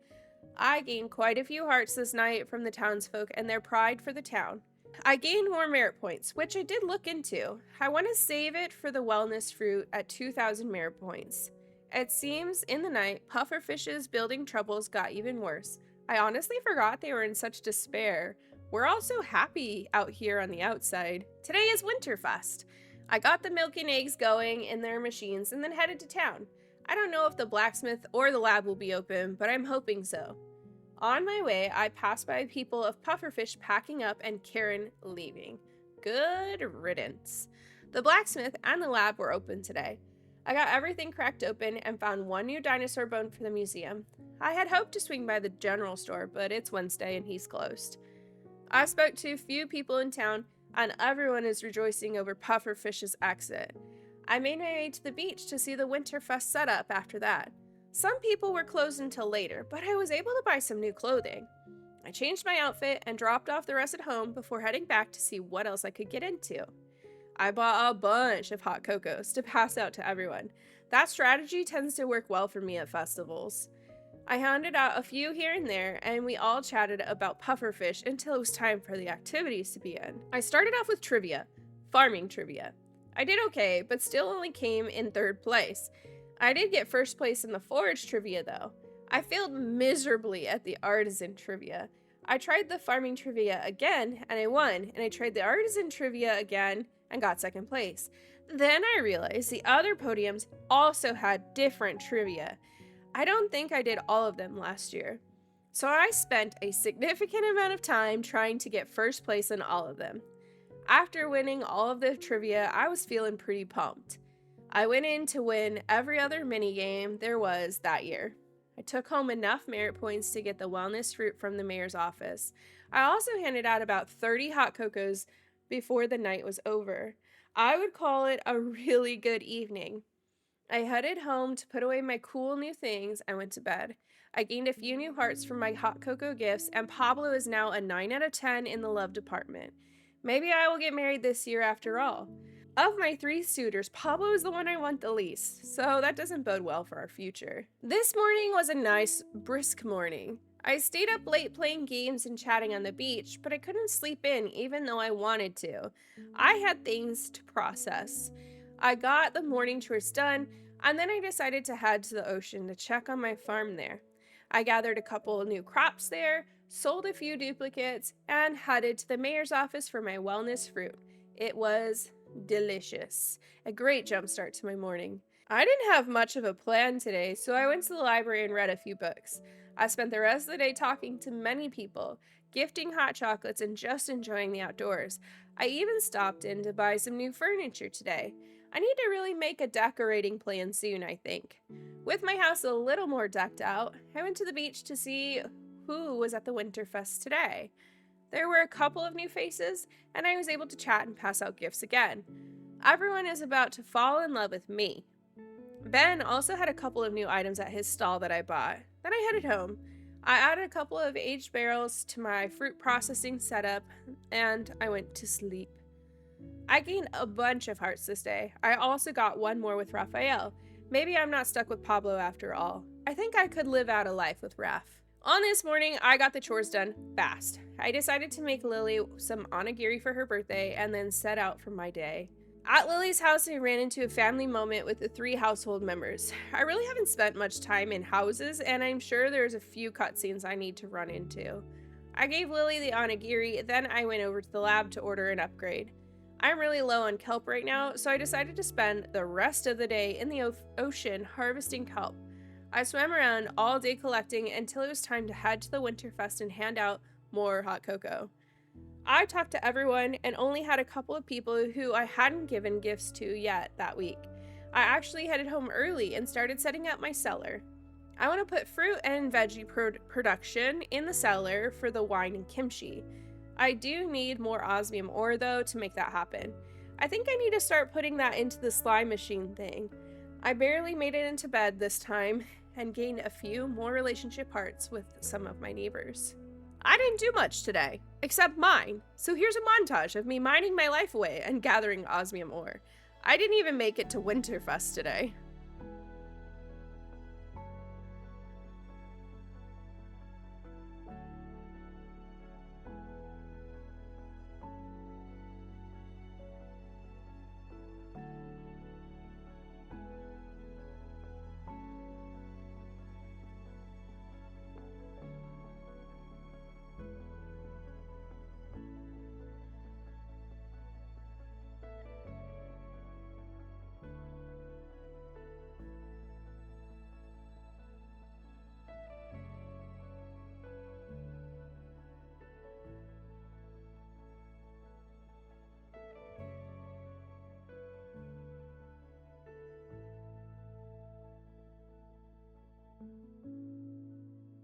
I gained quite a few hearts this night from the townsfolk and their pride for the town. I gained more merit points, which I did look into. I want to save it for the wellness fruit at 2,000 merit points. It seems in the night, pufferfish's building troubles got even worse. I honestly forgot they were in such despair. We're all so happy out here on the outside. Today is Winterfest. I got the milk and eggs going in their machines and then headed to town. I don't know if the blacksmith or the lab will be open, but I'm hoping so. On my way, I passed by people of pufferfish packing up and Karen leaving. Good riddance. The blacksmith and the lab were open today. I got everything cracked open and found one new dinosaur bone for the museum. I had hoped to swing by the general store, but it's Wednesday and he's closed. I spoke to a few people in town, and everyone is rejoicing over Pufferfish's exit. I made my way to the beach to see the Winterfest setup after that. Some people were closed until later, but I was able to buy some new clothing. I changed my outfit and dropped off the rest at home before heading back to see what else I could get into. I bought a bunch of hot cocos to pass out to everyone. That strategy tends to work well for me at festivals. I handed out a few here and there, and we all chatted about pufferfish until it was time for the activities to begin. I started off with trivia, farming trivia. I did okay, but still only came in third place. I did get first place in the forage trivia though. I failed miserably at the artisan trivia. I tried the farming trivia again, and I won, and I tried the artisan trivia again and got second place. Then I realized the other podiums also had different trivia. I don't think I did all of them last year. So I spent a significant amount of time trying to get first place in all of them. After winning all of the trivia, I was feeling pretty pumped. I went in to win every other minigame there was that year. I took home enough merit points to get the wellness fruit from the mayor's office. I also handed out about 30 hot cocos before the night was over. I would call it a really good evening. I headed home to put away my cool new things and went to bed. I gained a few new hearts from my hot cocoa gifts, and Pablo is now a 9 out of 10 in the love department. Maybe I will get married this year after all. Of my 3 suitors, Pablo is the one I want the least, so that doesn't bode well for our future. This morning was a nice, brisk morning. I stayed up late playing games and chatting on the beach, but I couldn't sleep in even though I wanted to. I had things to process. I got the morning chores done, and then I decided to head to the ocean to check on my farm there. I gathered a couple of new crops there, sold a few duplicates, and headed to the mayor's office for my wellness fruit. It was delicious. A great jumpstart to my morning. I didn't have much of a plan today, so I went to the library and read a few books. I spent the rest of the day talking to many people, gifting hot chocolates, and just enjoying the outdoors. I even stopped in to buy some new furniture today. I need to really make a decorating plan soon, I think. With my house a little more decked out, I went to the beach to see who was at the Winterfest today. There were a couple of new faces, and I was able to chat and pass out gifts again. Everyone is about to fall in love with me. Ben also had a couple of new items at his stall that I bought. Then I headed home. I added a couple of aged barrels to my fruit processing setup, and I went to sleep. I gained a bunch of hearts this day. I also got one more with Raphael. Maybe I'm not stuck with Pablo after all. I think I could live out a life with Raph. On this morning, I got the chores done fast. I decided to make Lily some onigiri for her birthday and then set out for my day. At Lily's house, I ran into a family moment with the 3 household members. I really haven't spent much time in houses, and I'm sure there's a few cutscenes I need to run into. I gave Lily the onigiri, then I went over to the lab to order an upgrade. I'm really low on kelp right now, so I decided to spend the rest of the day in the ocean harvesting kelp. I swam around all day collecting until it was time to head to the Winterfest and hand out more hot cocoa. I talked to everyone and only had a couple of people who I hadn't given gifts to yet that week. I actually headed home early and started setting up my cellar. I want to put fruit and veggie production in the cellar for the wine and kimchi. I do need more osmium ore though to make that happen. I think I need to start putting that into the slime machine thing. I barely made it into bed this time and gained a few more relationship hearts with some of my neighbors. I didn't do much today, except mine, so here's a montage of me mining my life away and gathering osmium ore. I didn't even make it to Winterfest today.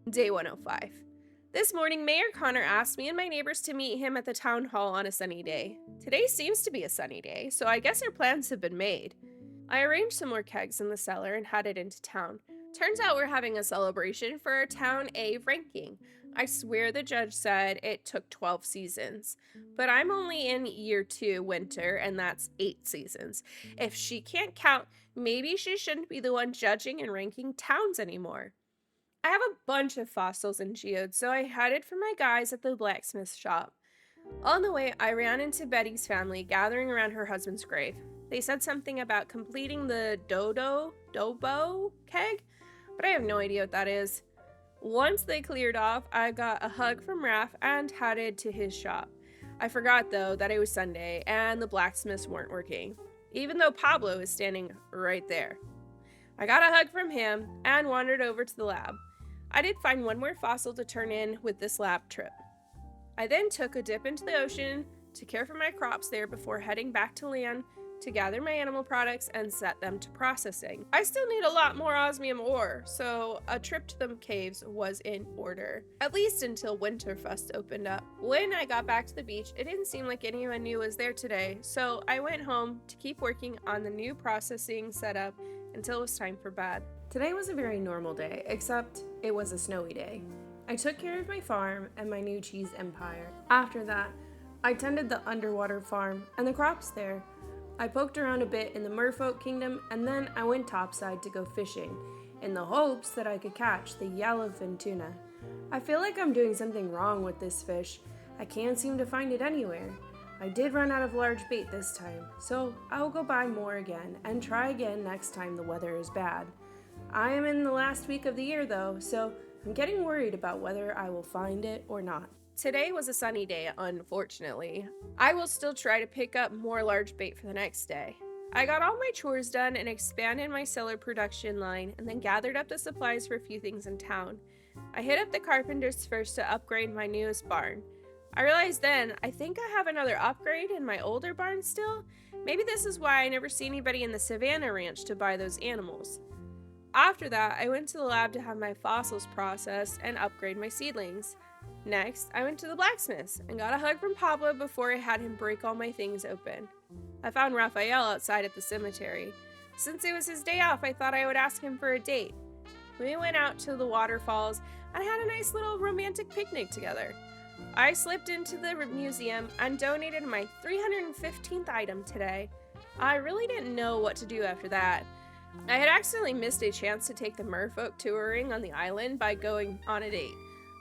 Day 105. This morning, Mayor Connor asked me and my neighbors to meet him at the town hall on a sunny day. Today seems to be a sunny day, so I guess our plans have been made. I arranged some more kegs in the cellar and headed into town. Turns out we're having a celebration for our Town A ranking. I swear the judge said it took 12 seasons, but I'm only in year 2 winter, and that's 8 seasons. If she can't count, maybe she shouldn't be the one judging and ranking towns anymore. I have a bunch of fossils and geodes, so I headed for my guys at the blacksmith shop. On the way, I ran into Betty's family gathering around her husband's grave. They said something about completing the Dobo keg, but I have no idea what that is. Once they cleared off, I got a hug from Raph and headed to his shop. I forgot, though, that it was Sunday and the blacksmiths weren't working, even though Pablo is standing right there. I got a hug from him and wandered over to the lab. I did find one more fossil to turn in with this lab trip. I then took a dip into the ocean to care for my crops there before heading back to land to gather my animal products and set them to processing. I still need a lot more osmium ore, so a trip to the caves was in order, at least until Winterfest opened up. When I got back to the beach, it didn't seem like anyone new was there today, so I went home to keep working on the new processing setup until it was time for bed. Today was a very normal day, except it was a snowy day. I took care of my farm and my new cheese empire. After that, I tended the underwater farm and the crops there. I poked around a bit in the Merfolk kingdom, and then I went topside to go fishing, in the hopes that I could catch the yellowfin tuna. I feel like I'm doing something wrong with this fish. I can't seem to find it anywhere. I did run out of large bait this time, so I will go buy more again and try again next time the weather is bad. I am in the last week of the year though, so I'm getting worried about whether I will find it or not. Today was a sunny day, unfortunately. I will still try to pick up more large bait for the next day. I got all my chores done and expanded my cellar production line, and then gathered up the supplies for a few things in town. I hit up the carpenters first to upgrade my newest barn. I realized then, I think I have another upgrade in my older barn still. Maybe this is why I never see anybody in the Savannah ranch to buy those animals. After that, I went to the lab to have my fossils processed and upgrade my seedlings. Next, I went to the blacksmith's and got a hug from Pablo before I had him break all my things open. I found Raphael outside at the cemetery. Since it was his day off, I thought I would ask him for a date. We went out to the waterfalls and had a nice little romantic picnic together. I slipped into the museum and donated my 315th item today. I really didn't know what to do after that. I had accidentally missed a chance to take the Merfolk touring on the island by going on a date.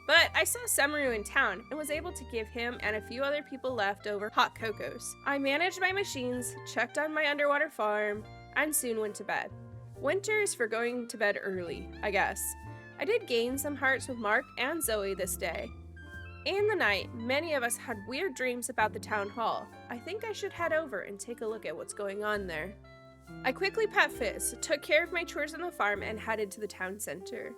But I saw Summeru in town and was able to give him and a few other people left over hot cocos. I managed my machines, checked on my underwater farm, and soon went to bed. Winter is for going to bed early, I guess. I did gain some hearts with Mark and Zoe this day. In the night, many of us had weird dreams about the town hall. I think I should head over and take a look at what's going on there. I quickly pet Fizz, took care of my chores on the farm, and headed to the town center.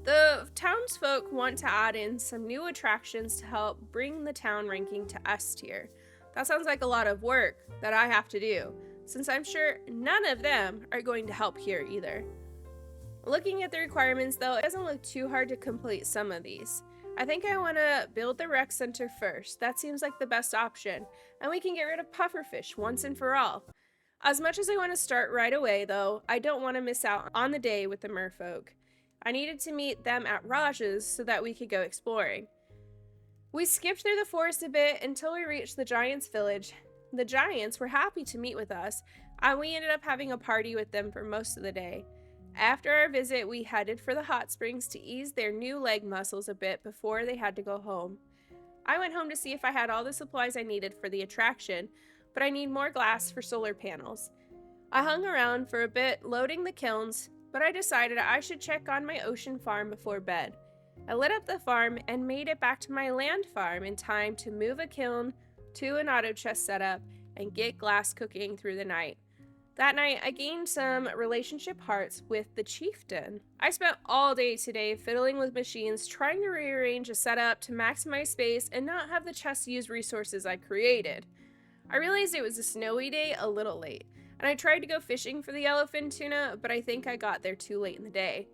The townsfolk want to add in some new attractions to help bring the town ranking to S tier. That sounds like a lot of work that I have to do, since I'm sure none of them are going to help here either. Looking at the requirements though, it doesn't look too hard to complete some of these. I think I want to build the rec center first. That seems like the best option, and we can get rid of pufferfish once and for all. As much as I want to start right away though, I don't want to miss out on the day with the merfolk. I needed to meet them at Raj's so that we could go exploring. We skipped through the forest a bit until we reached the Giants' village. The Giants were happy to meet with us, and we ended up having a party with them for most of the day. After our visit, we headed for the hot springs to ease their new leg muscles a bit before they had to go home. I went home to see if I had all the supplies I needed for the attraction, but I need more glass for solar panels. I hung around for a bit loading the kilns, but I decided I should check on my ocean farm before bed. I lit up the farm and made it back to my land farm in time to move a kiln to an auto chest setup and get glass cooking through the night. That night, I gained some relationship hearts with the chieftain. I spent all day today fiddling with machines, trying to rearrange a setup to maximize space and not have the chest use resources I created. I realized it was a snowy day a little late, and I tried to go fishing for the yellowfin tuna, but I think I got there too late in the day.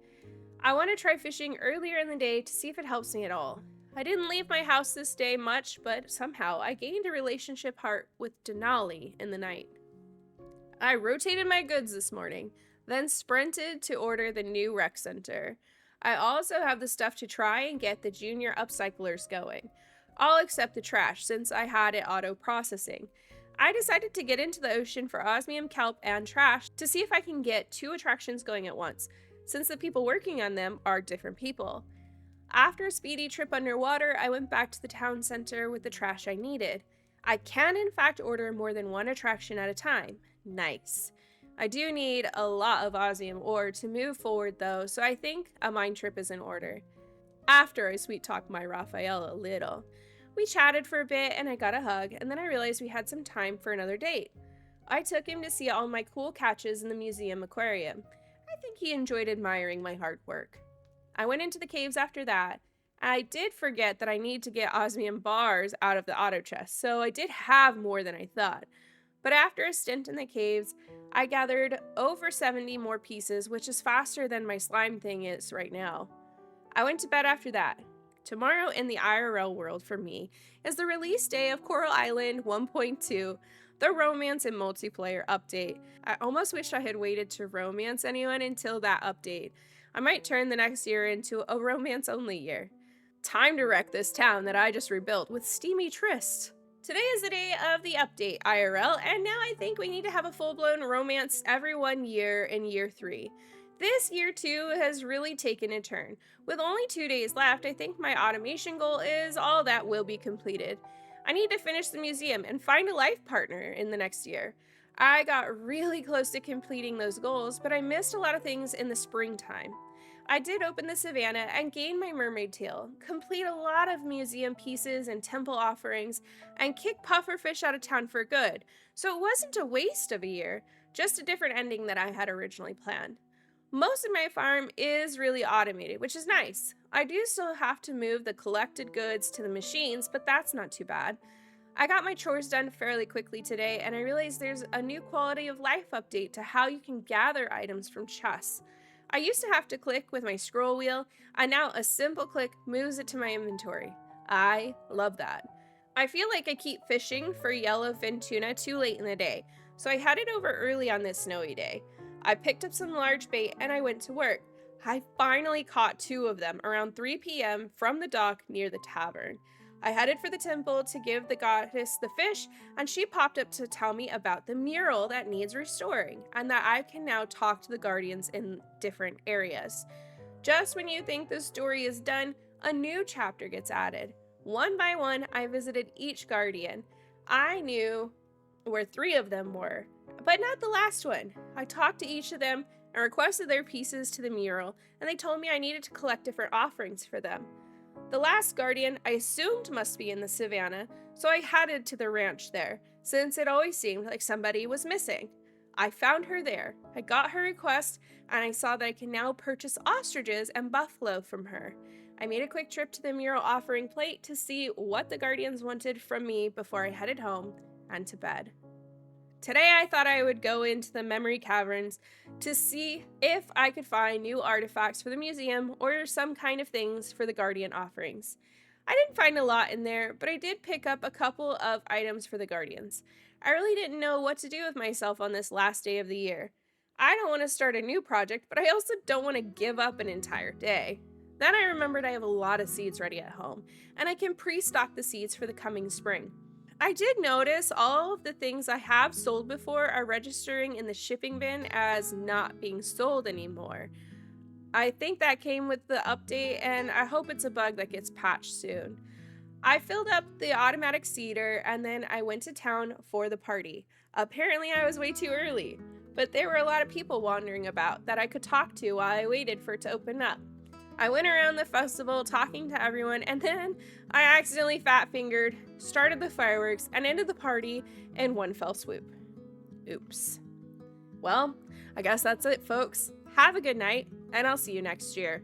I want to try fishing earlier in the day to see if it helps me at all. I didn't leave my house this day much, but somehow I gained a relationship heart with Denali in the night. I rotated my goods this morning, then sprinted to order the new rec center. I also have the stuff to try and get the junior upcyclers going. All except the trash, since I had it auto-processing. I decided to get into the ocean for osmium, kelp, and trash to see if I can get 2 attractions going at once, since the people working on them are different people. After a speedy trip underwater, I went back to the town center with the trash I needed. I can in fact order more than 1 attraction at a time. Nice. I do need a lot of osmium ore to move forward though, so I think a mine trip is in order. After I sweet talked my Raphael a little. We chatted for a bit and I got a hug, and then I realized we had some time for another date. I took him to see all my cool catches in the museum aquarium. I think he enjoyed admiring my hard work. I went into the caves after that. I did forget that I need to get osmium bars out of the auto chest, so I did have more than I thought. But after a stint in the caves, I gathered over 70 more pieces, which is faster than my slime thing is right now. I went to bed after that. Tomorrow in the IRL world for me is the release day of Coral Island 1.2, the romance and multiplayer update. I almost wish I had waited to romance anyone until that update. I might turn the next year into a romance-only year. Time to wreck this town that I just rebuilt with steamy trysts. Today is the day of the update IRL, and now I think we need to have a full-blown romance every 1 year in year 3. This year 2 has really taken a turn. With only 2 days left, I think my automation goal is all that will be completed. I need to finish the museum and find a life partner in the next year. I got really close to completing those goals, but I missed a lot of things in the springtime. I did open the Savannah and gain my mermaid tail, complete a lot of museum pieces and temple offerings, and kick pufferfish out of town for good, so it wasn't a waste of a year, just a different ending than I had originally planned. Most of my farm is really automated, which is nice. I do still have to move the collected goods to the machines, but that's not too bad. I got my chores done fairly quickly today, and I realized there's a new quality of life update to how you can gather items from chests. I used to have to click with my scroll wheel, and now a simple click moves it to my inventory. I love that. I feel like I keep fishing for yellowfin tuna too late in the day, so I headed over early on this snowy day. I picked up some large bait and I went to work. I finally caught two of them around 3 p.m. from the dock near the tavern. I headed for the temple to give the goddess the fish, and she popped up to tell me about the mural that needs restoring and that I can now talk to the guardians in different areas. Just when you think the story is done, a new chapter gets added. One by one, I visited each guardian. I knew where three of them were, but not the last one. I talked to each of them and requested their pieces to the mural, and they told me I needed to collect different offerings for them. The last guardian I assumed must be in the Savannah, so I headed to the ranch there, since it always seemed like somebody was missing. I found her there. I got her request, and I saw that I can now purchase ostriches and buffalo from her. I made a quick trip to the mural offering plate to see what the guardians wanted from me before I headed home and to bed. Today I thought I would go into the memory caverns to see if I could find new artifacts for the museum or some kind of things for the guardian offerings. I didn't find a lot in there, but I did pick up a couple of items for the guardians. I really didn't know what to do with myself on this last day of the year. I don't want to start a new project, but I also don't want to give up an entire day. Then I remembered I have a lot of seeds ready at home, and I can pre-stock the seeds for the coming spring. I did notice all of the things I have sold before are registering in the shipping bin as not being sold anymore. I think that came with the update, and I hope it's a bug that gets patched soon. I filled up the automatic seeder and then I went to town for the party. Apparently, I was way too early, but there were a lot of people wandering about that I could talk to while I waited for it to open up. I went around the festival talking to everyone, and then I accidentally fat fingered, started the fireworks, and ended the party in one fell swoop. Oops. Well, I guess that's it, folks. Have a good night, and I'll see you next year.